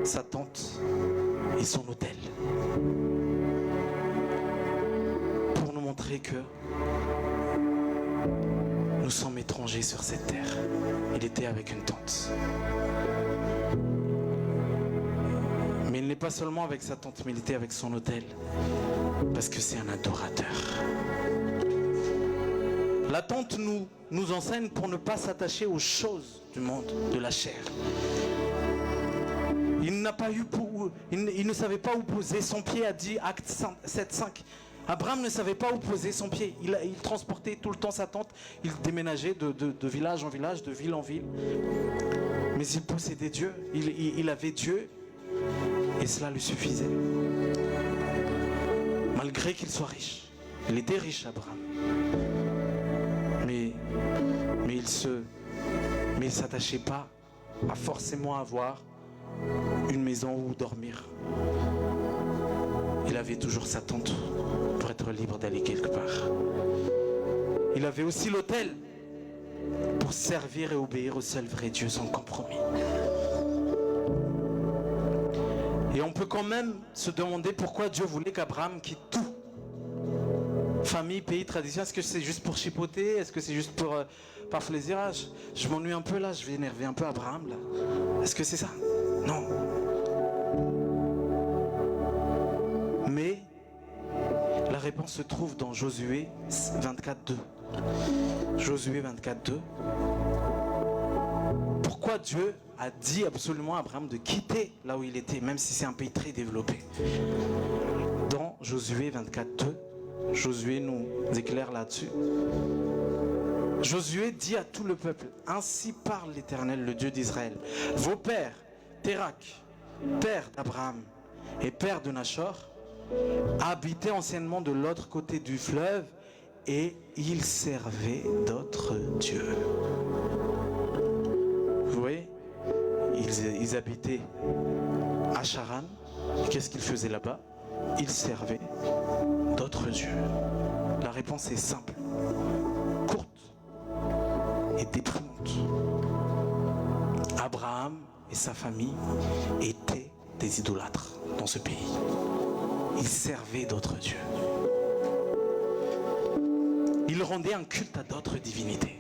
sa tente et son autel. Pour nous montrer que nous sommes étrangers sur cette terre. Il était avec une tente. Mais il n'est pas seulement avec sa tente, mais il était avec son autel. Parce que c'est un adorateur. La tente nous enseigne pour ne pas s'attacher aux choses du monde, de la chair. Il ne savait pas où poser son pied, a dit Acte 7:5. Abraham ne savait pas où poser son pied. Il transportait tout le temps sa tente. Il déménageait de village en village, de ville en ville. Mais il possédait Dieu. Il avait Dieu. Et cela lui suffisait. Malgré qu'il soit riche. Il était riche, Abraham. Mais il ne s'attachait pas à forcément avoir une maison où dormir. Il avait toujours sa tente pour être libre d'aller quelque part. Il avait aussi l'autel pour servir et obéir au seul vrai Dieu sans compromis. Et on peut quand même se demander pourquoi Dieu voulait qu'Abraham quitte tout. Famille, pays, tradition, est-ce que c'est juste pour chipoter? Est-ce que c'est juste pour par plaisir? Je m'ennuie un peu là, je vais énerver un peu Abraham là. Est-ce que c'est ça? Non. Mais la réponse se trouve dans Josué 24:2. Josué 24:2. Pourquoi Dieu a dit absolument à Abraham de quitter là où il était, même si c'est un pays très développé? Dans Josué 24:2, Josué nous éclaire là-dessus. Josué dit à tout le peuple: ainsi parle l'Éternel, le Dieu d'Israël. Vos pères, Térak, père d'Abraham et père de Nachor, habitaient anciennement de l'autre côté du fleuve et ils servaient d'autres dieux. Vous voyez, ils habitaient à Charan. Qu'est-ce qu'ils faisaient là-bas? Ils servaient d'autres dieux. La réponse est simple, courte et déprimante. Abraham et sa famille étaient des idolâtres dans ce pays. Ils servaient d'autres dieux. ils rendaient un culte à d'autres divinités.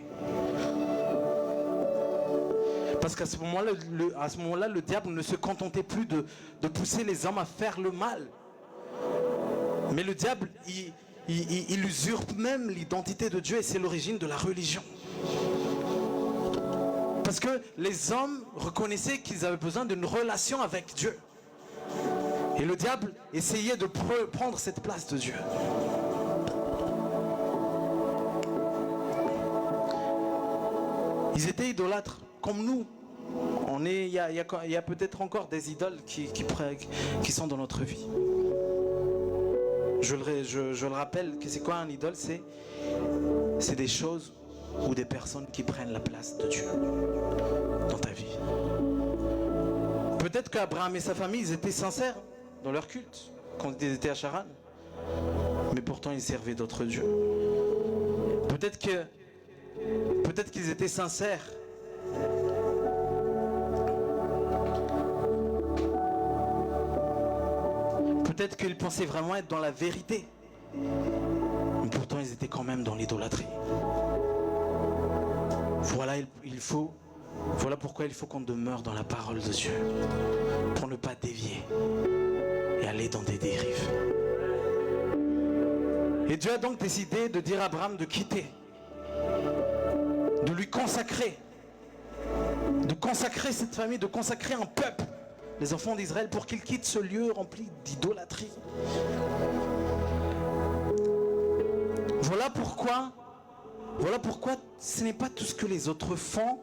Parce qu'à ce moment-là, le diable ne se contentait plus de pousser les hommes à faire le mal. Mais le diable, il usurpe même l'identité de Dieu et c'est l'origine de la religion. Parce que les hommes reconnaissaient qu'ils avaient besoin d'une relation avec Dieu. Et le diable essayait de prendre cette place de Dieu. Ils étaient idolâtres, comme nous. Il y a peut-être encore des idoles qui sont dans notre vie. Je le rappelle, que c'est quoi un idole? C'est des choses ou des personnes qui prennent la place de Dieu dans ta vie. Peut-être qu'Abraham et sa famille, ils étaient sincères dans leur culte quand ils étaient à Charan. Mais pourtant, ils servaient d'autres dieux. Peut-être qu'ils étaient sincères. Peut-être qu'ils pensaient vraiment être dans la vérité. Mais pourtant, ils étaient quand même dans l'idolâtrie. Voilà pourquoi il faut qu'on demeure dans la parole de Dieu. Pour ne pas dévier et aller dans des dérives. Et Dieu a donc décidé de dire à Abraham de quitter. De lui consacrer. De consacrer cette famille, de consacrer un peuple. Les enfants d'Israël pour qu'ils quittent ce lieu rempli d'idolâtrie. Voilà pourquoi ce n'est pas tout ce que les autres font,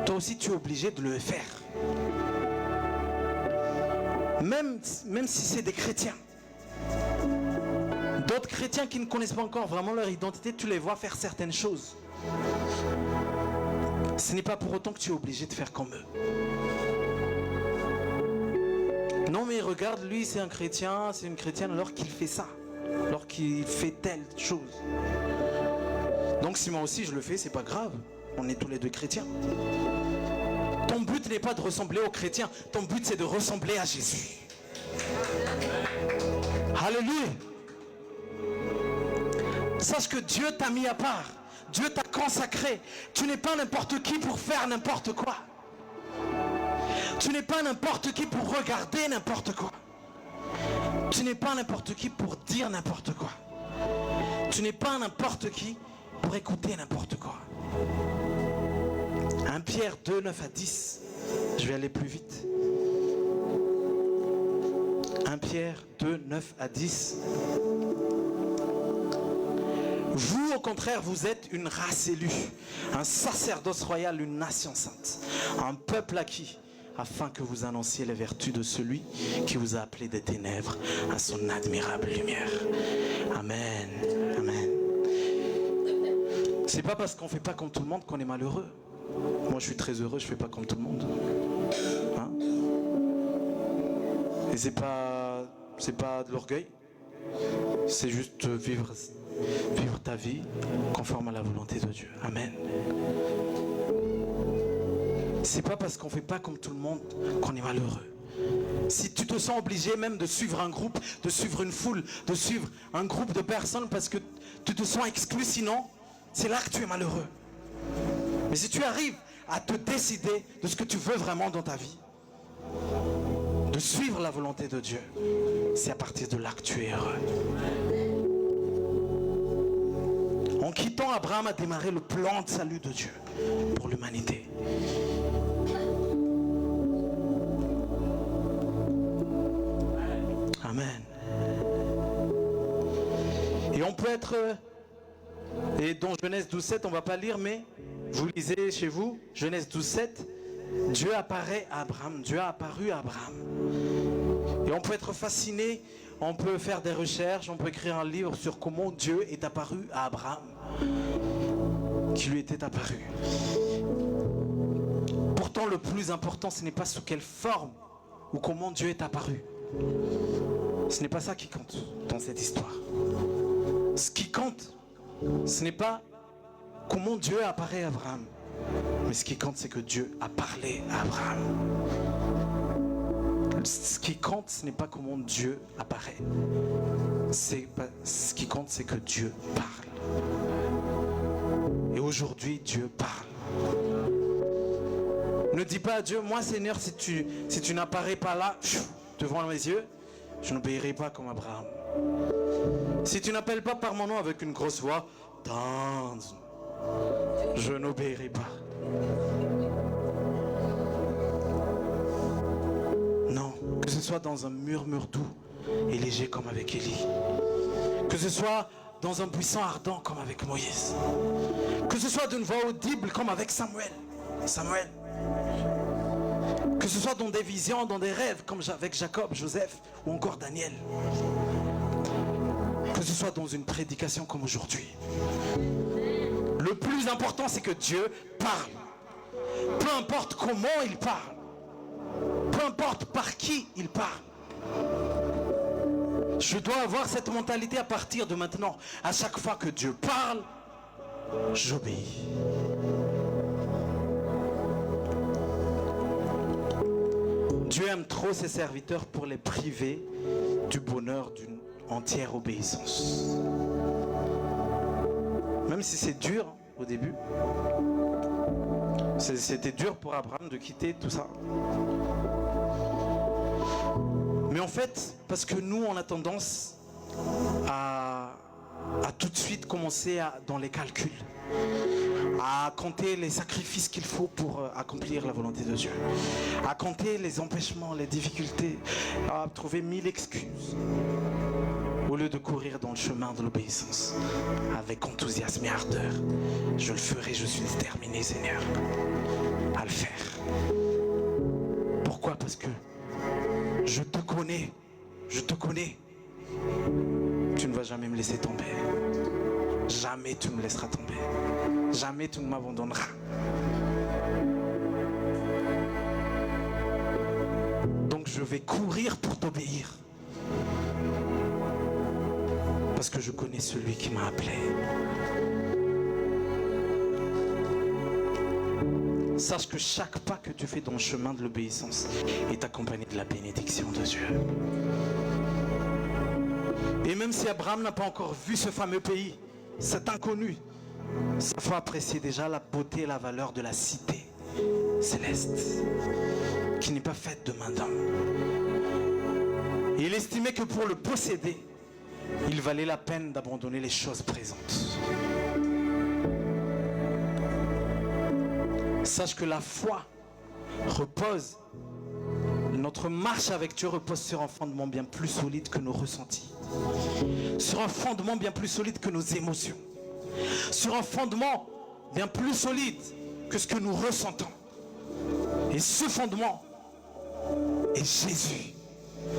toi aussi tu es obligé de le faire. Même si c'est des chrétiens. D'autres chrétiens qui ne connaissent pas encore vraiment leur identité, tu les vois faire certaines choses. Ce n'est pas pour autant que tu es obligé de faire comme eux. Non mais regarde, lui c'est un chrétien, c'est une chrétienne alors qu'il fait ça, alors qu'il fait telle chose. Donc si moi aussi je le fais, c'est pas grave, on est tous les deux chrétiens. Ton but n'est pas de ressembler aux chrétiens, ton but c'est de ressembler à Jésus. Alléluia. Sache que Dieu t'a mis à part, Dieu t'a consacré, tu n'es pas n'importe qui pour faire n'importe quoi. Tu n'es pas n'importe qui pour regarder n'importe quoi. Tu n'es pas n'importe qui pour dire n'importe quoi. Tu n'es pas n'importe qui pour écouter n'importe quoi. 1 Pierre 2, 9 à 10. Je vais aller plus vite. 1 Pierre 2, 9 à 10. Vous, au contraire, vous êtes une race élue, un sacerdoce royal, une nation sainte, un peuple acquis, afin que vous annonciez les vertus de celui qui vous a appelé des ténèbres à son admirable lumière. Amen. Amen. C'est pas parce qu'on fait pas comme tout le monde qu'on est malheureux. Moi je suis très heureux, je fais pas comme tout le monde. Hein? Et c'est pas de l'orgueil. C'est juste vivre ta vie conforme à la volonté de Dieu. Amen. C'est pas parce qu'on fait pas comme tout le monde qu'on est malheureux. Si tu te sens obligé même de suivre un groupe, de suivre une foule, de suivre un groupe de personnes parce que tu te sens exclu, sinon c'est là que tu es malheureux. Mais si tu arrives à te décider de ce que tu veux vraiment dans ta vie, de suivre la volonté de Dieu, c'est à partir de là que tu es heureux. En quittant, Abraham a démarré le plan de salut de Dieu pour l'humanité. Amen. Et on peut être... Et dans Genèse 12.7, on ne va pas lire, mais vous lisez chez vous, Genèse 12.7, Dieu apparaît à Abraham, Dieu a apparu à Abraham. Et on peut être fasciné, on peut faire des recherches, on peut écrire un livre sur comment Dieu est apparu à Abraham, qui lui était apparu. Pourtant, le plus important, ce n'est pas sous quelle forme ou comment Dieu est apparu. Ce n'est pas ça qui compte dans cette histoire. Ce qui compte, ce n'est pas comment Dieu apparaît à Abraham, mais ce qui compte, c'est que Dieu a parlé à Abraham. Ce qui compte, ce n'est pas comment Dieu apparaît. Ce qui compte, c'est que Dieu parle. aujourd'hui Dieu parle. Ne dis pas à Dieu, moi Seigneur, si tu n'apparais pas là, devant mes yeux, je n'obéirai pas comme Abraham. Si tu n'appelles pas par mon nom avec une grosse voix, je n'obéirai pas. Non, que ce soit dans un murmure doux et léger comme avec Élie. Que ce soit dans un buisson ardent comme avec Moïse. Que ce soit d'une voix audible comme avec Samuel. Que ce soit dans des visions, dans des rêves comme avec Jacob, Joseph ou encore Daniel. Que ce soit dans une prédication comme aujourd'hui. Le plus important, c'est que Dieu parle. Peu importe comment il parle. Peu importe par qui il parle. Je dois avoir cette mentalité à partir de maintenant. À chaque fois que Dieu parle, j'obéis. Dieu aime trop ses serviteurs pour les priver du bonheur d'une entière obéissance. Même si c'est dur au début. C'était dur pour Abraham de quitter tout ça. Mais en fait, parce que nous, on a tendance à tout de suite commencer dans les calculs, à compter les sacrifices qu'il faut pour accomplir la volonté de Dieu, à compter les empêchements, les difficultés, à trouver 1000 excuses, au lieu de courir dans le chemin de l'obéissance, avec enthousiasme et ardeur. Je le ferai, je suis déterminé, Seigneur, à le faire. Pourquoi? Parce que je te connais. Tu ne vas jamais me laisser tomber. Jamais tu me laisseras tomber. Jamais tu ne m'abandonneras. Donc je vais courir pour t'obéir. Parce que je connais celui qui m'a appelé. Sache que chaque pas que tu fais dans le chemin de l'obéissance est accompagné de la bénédiction de Dieu. Et même si Abraham n'a pas encore vu ce fameux pays, cet inconnu, ça faut apprécier déjà la beauté et la valeur de la cité céleste, qui n'est pas faite de main d'homme. Et il estimait que pour le posséder, il valait la peine d'abandonner les choses présentes. Sache que la foi repose, notre marche avec Dieu repose sur un fondement bien plus solide que nos ressentis, sur un fondement bien plus solide que nos émotions, sur un fondement bien plus solide que ce que nous ressentons. Et ce fondement est Jésus.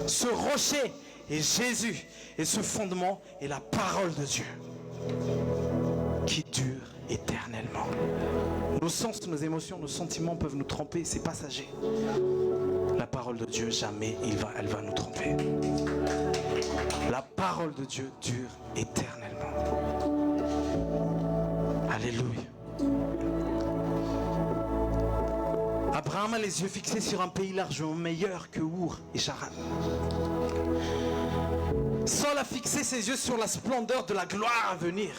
Ce rocher est Jésus. Et ce fondement est la parole de Dieu qui dure éternellement. Nos sens, nos émotions, nos sentiments peuvent nous tromper, c'est passager. La parole de Dieu, jamais elle va nous tromper. La parole de Dieu dure éternellement. Alléluia. Abraham a les yeux fixés sur un pays largement meilleur que Our et Charan. Saul a fixé ses yeux sur la splendeur de la gloire à venir.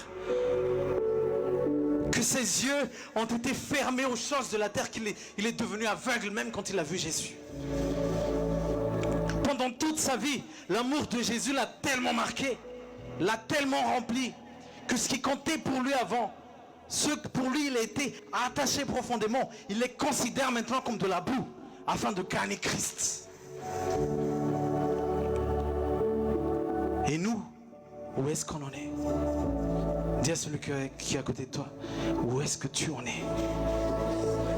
Que ses yeux ont été fermés aux choses de la terre, qu'il est devenu aveugle même quand il a vu Jésus. Pendant toute sa vie, l'amour de Jésus l'a tellement marqué, l'a tellement rempli, que ce qui comptait pour lui avant, ce que pour lui il a été attaché profondément, il les considère maintenant comme de la boue, afin de gagner Christ. Et nous, où est-ce qu'on en est? Dis à celui qui est à côté de toi, où est-ce que tu en es?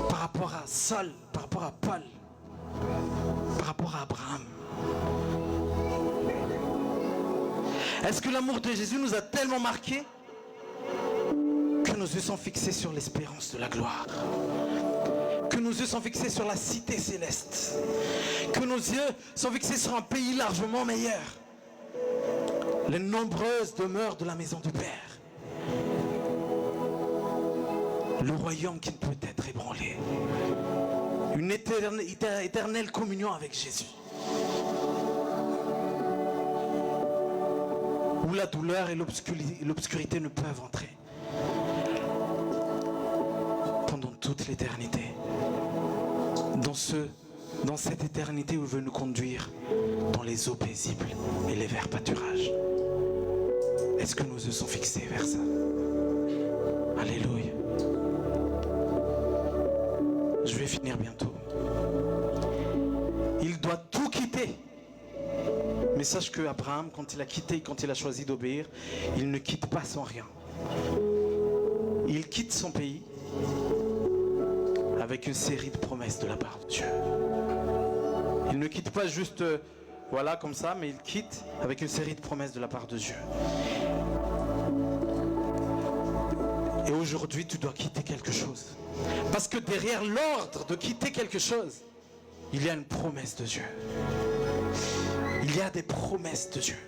Par rapport à Saul, par rapport à Paul, par rapport à Abraham. Est-ce que l'amour de Jésus nous a tellement marqués que nos yeux sont fixés sur l'espérance de la gloire, que nos yeux sont fixés sur la cité céleste, que nos yeux sont fixés sur un pays largement meilleur, les nombreuses demeures de la maison du Père, le royaume qui ne peut être ébranlé, une éternelle communion avec Jésus, où la douleur et l'obscurité ne peuvent entrer. toute l'éternité. Dans cette éternité où il veut nous conduire dans les eaux paisibles et les verts pâturages. Est-ce que nos yeux sont fixés vers ça? Alléluia. Je vais finir bientôt. Il doit tout quitter. Mais sache que Abraham, quand il a quitté, quand il a choisi d'obéir, il ne quitte pas sans rien. Il quitte son pays avec une série de promesses de la part de Dieu. Il ne quitte pas juste, voilà, comme ça, mais il quitte avec une série de promesses de la part de Dieu. Et aujourd'hui, tu dois quitter quelque chose. Parce que derrière l'ordre de quitter quelque chose, il y a une promesse de Dieu. Il y a des promesses de Dieu.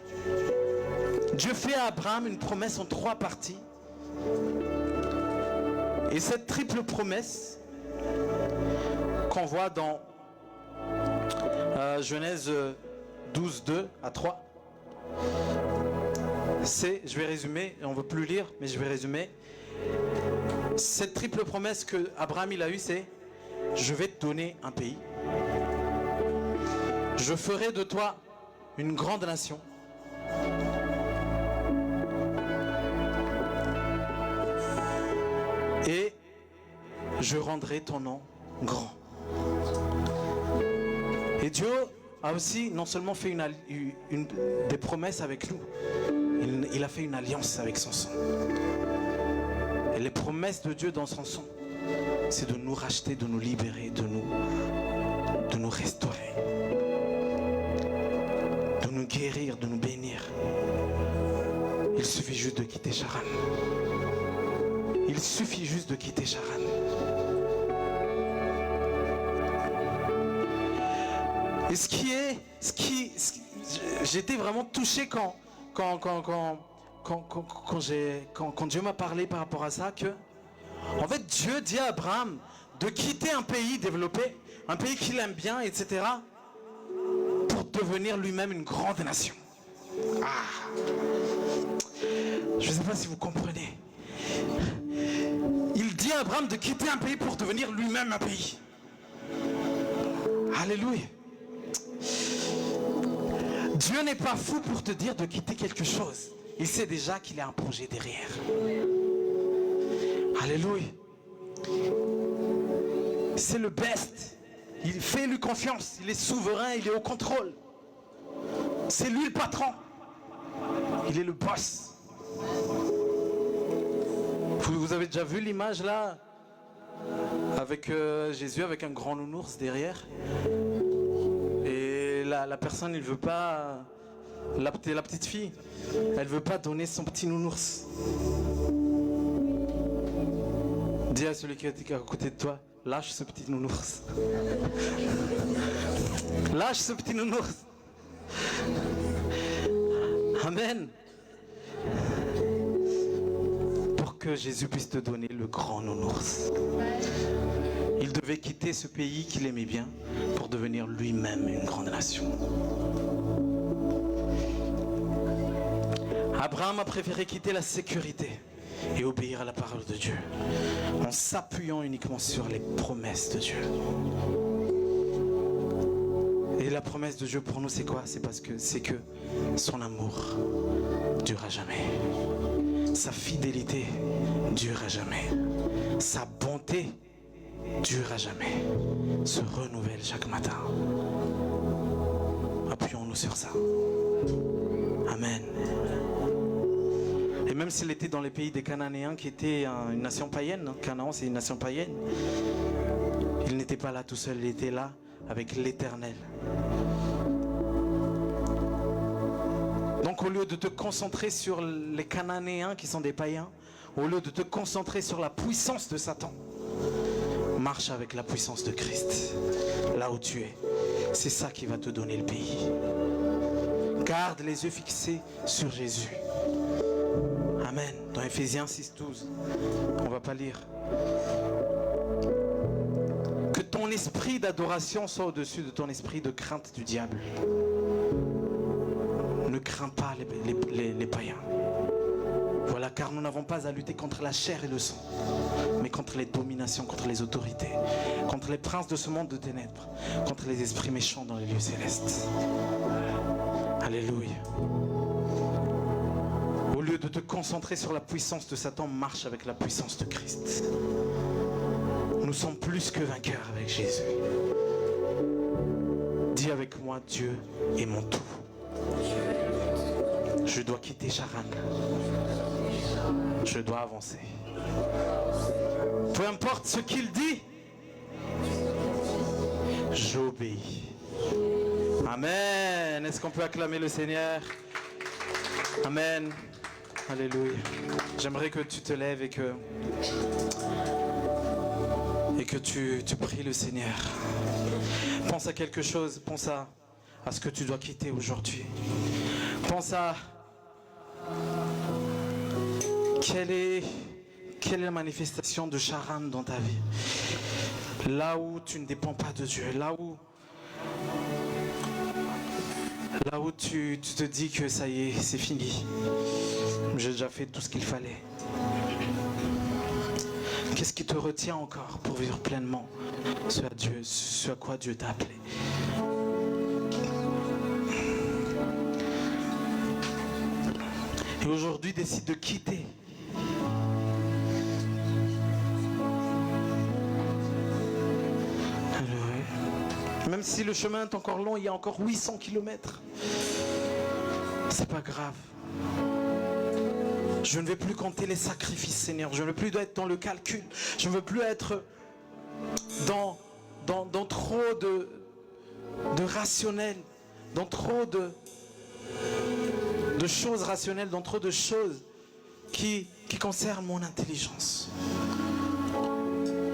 Dieu fait à Abraham une promesse en 3 parties. Et cette triple promesse qu'on voit dans Genèse 12, 2 à 3, c'est, je vais résumer, on ne veut plus lire, mais je vais résumer. Cette triple promesse que Abraham il a eue, c'est: je vais te donner un pays, je ferai de toi une grande nation, et je rendrai ton nom grand. Et Dieu a aussi non seulement fait des promesses avec nous, il a fait une alliance avec son sang. Et les promesses de Dieu dans son sang, c'est de nous racheter, de nous libérer, de nous restaurer, de nous guérir, de nous bénir. Il suffit juste de quitter Charan. Il suffit juste de quitter Charan. Et j'étais vraiment touché quand Dieu m'a parlé par rapport à ça, que en fait Dieu dit à Abraham de quitter un pays développé, un pays qu'il aime bien, etc., pour devenir lui-même une grande nation. Je ne sais pas si vous comprenez. Il dit à Abraham de quitter un pays pour devenir lui-même un pays. Alléluia. Dieu n'est pas fou pour te dire de quitter quelque chose. Il sait déjà qu'il a un projet derrière. Alléluia. C'est le best. Il fait lui confiance. Il est souverain, il est au contrôle. C'est lui le patron. Il est le boss. Vous avez déjà vu l'image là, avec Jésus avec un grand nounours derrière. Et la personne, il veut pas, la petite fille, elle veut pas donner son petit nounours. Dis à celui qui est à côté de toi: lâche ce petit nounours. Lâche ce petit nounours. Amen. Pour que Jésus puisse te donner le grand nounours. Il devait quitter ce pays qu'il aimait bien pour devenir lui-même une grande nation. Abraham a préféré quitter la sécurité et obéir à la parole de Dieu en s'appuyant uniquement sur les promesses de Dieu. Et la promesse de Dieu pour nous, c'est quoi? C'est que son amour dure à jamais. Sa fidélité dure à jamais. Sa bonté dure à jamais. Se renouvelle chaque matin. Appuyons-nous sur ça. Amen. Et même s'il était dans les pays des Cananéens, qui étaient une nation païenne, Canaan c'est une nation païenne, il n'était pas là tout seul, il était là avec l'Éternel. Donc au lieu de te concentrer sur les Cananéens qui sont des païens, au lieu de te concentrer sur la puissance de Satan, marche avec la puissance de Christ, là où tu es. C'est ça qui va te donner le pays. Garde les yeux fixés sur Jésus. Amen. Dans Ephésiens 6:12, on ne va pas lire. Que ton esprit d'adoration soit au-dessus de ton esprit de crainte du diable. Ne crains pas les païens. Voilà, car Car nous n'avons pas à lutter contre la chair et le sang, mais contre les dominations, contre les autorités, contre les princes de ce monde de ténèbres, contre les esprits méchants dans les lieux célestes. Alléluia. Au lieu de te concentrer sur la puissance de Satan, marche avec la puissance de Christ. Nous sommes plus que vainqueurs avec Jésus. Dis avec moi, Dieu est mon tout. Je dois quitter Charan. Je dois avancer. Peu importe ce qu'il dit, j'obéis. Amen. Est-ce qu'on peut acclamer le Seigneur? Amen. Alléluia. J'aimerais que tu te lèves et que tu pries le Seigneur. Pense à quelque chose. Pense à ce que tu dois quitter aujourd'hui. Pense à quelle est la manifestation de Charan dans ta vie. Là où tu ne dépends pas de Dieu. Là où tu te dis que ça y est, c'est fini. J'ai déjà fait tout ce qu'il fallait. Qu'est-ce qui te retient encore pour vivre pleinement ce à quoi Dieu t'a appelé? Et aujourd'hui, décide de quitter. Même si le chemin est encore long, il y a encore 800 km. C'est pas grave. Je ne vais plus compter les sacrifices, Seigneur. Je ne veux plus être dans le calcul. Je ne veux plus être dans trop de rationnel, dans trop de choses rationnelles, dans trop de choses qui concernent mon intelligence.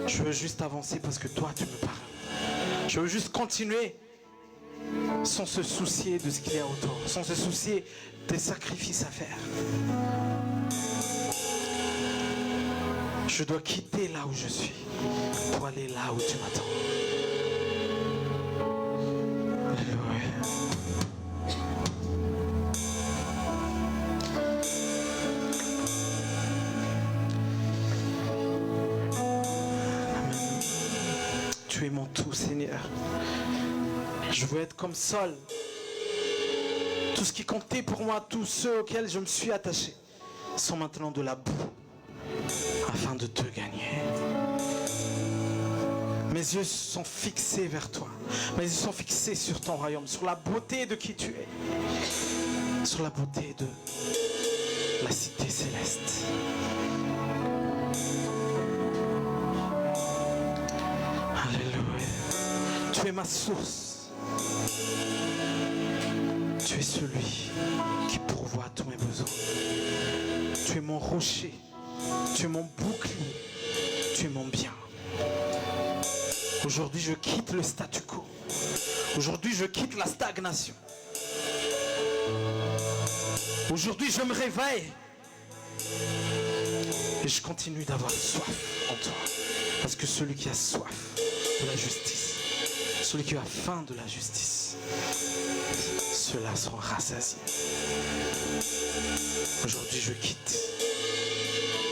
Je veux juste avancer parce que toi, tu me parles. Je veux juste continuer sans se soucier de ce qu'il y a autour, sans se soucier des sacrifices à faire. Je dois quitter là où je suis pour aller là où tu m'attends. Alléluia. Tu es mon tout, Seigneur. Je veux être comme Saul. Tout ce qui comptait pour moi, tous ceux auxquels je me suis attaché, sont maintenant de la boue, afin de te gagner. Mes yeux sont fixés vers toi. Mes yeux sont fixés sur ton royaume, sur la beauté de qui tu es, sur la beauté de la cité céleste. Alléluia. Tu es ma source. Tu es celui qui pourvoit tous mes besoins. Tu es mon rocher. Tu es mon bouclier. Tu es mon bien. Aujourd'hui, je quitte le statu quo. Aujourd'hui, je quitte la stagnation. Aujourd'hui, je me réveille. Et je continue d'avoir soif en toi. Parce que celui qui a soif de la justice, celui qui a faim de la justice, ceux-là seront rassasiés. Aujourd'hui, je quitte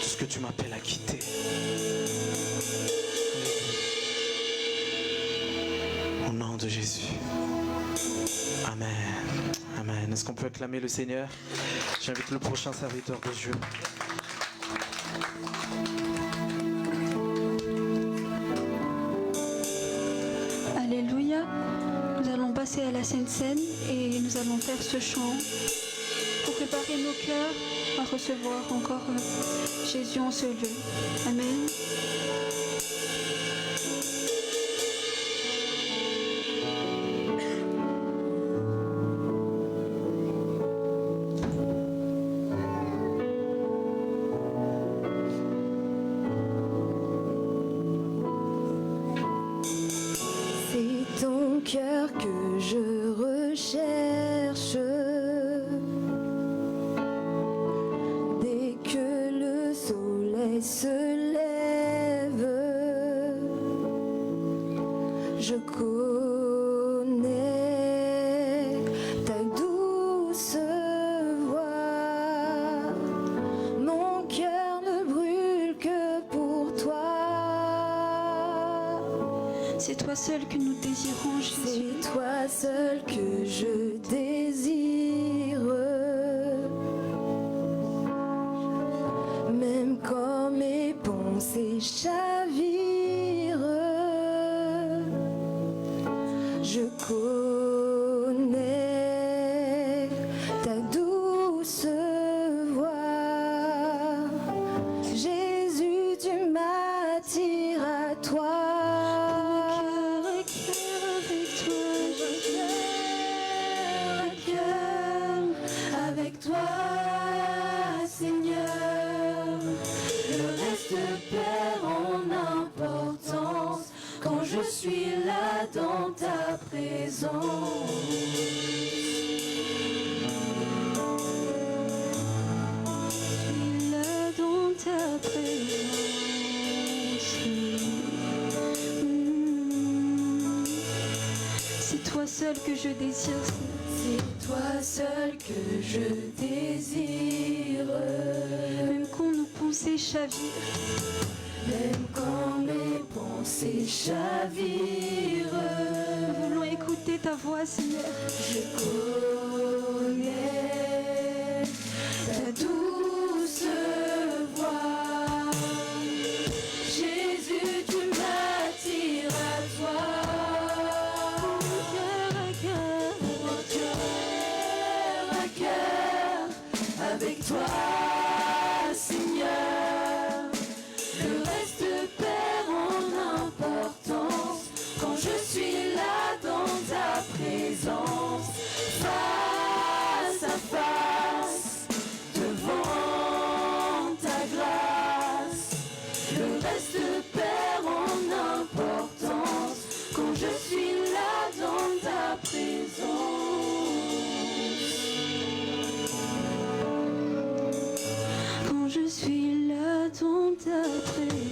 tout ce que tu m'appelles à quitter. Au nom de Jésus. Amen. Amen. Est-ce qu'on peut acclamer le Seigneur? J'invite le prochain serviteur de Dieu. Alléluia. Nous allons passer à la Sainte Seine et nous allons faire ce chant pour préparer nos cœurs à recevoir encore Jésus en ce lieu. Amen. Cœur que je recherche dès que le soleil se lève. toi seul que nous désirons, Jésus. C'est toi seul que je désire. Même quand mes pensées chavirent, je connais ta douce voix. Jésus, tu m'attires à toi. Avec toi, Seigneur, le reste perd en importance quand je suis là dans ta présence. C'est toi seul que je désire, C'est toi seul que je désire. même quand nos pensées chavirent. Même quand mes pensées chavirent, Nous voulons écouter ta voix, Seigneur. je connais ta douce voix. Jésus, tu m'attires à toi. Cœur à cœur, avec toi, Seigneur. Le reste perd en importance quand je suis là dans ta présence. Face à face, devant ta grâce. Le reste perd en importance quand je suis là dans ta présence. Quand je suis là dans ta présence.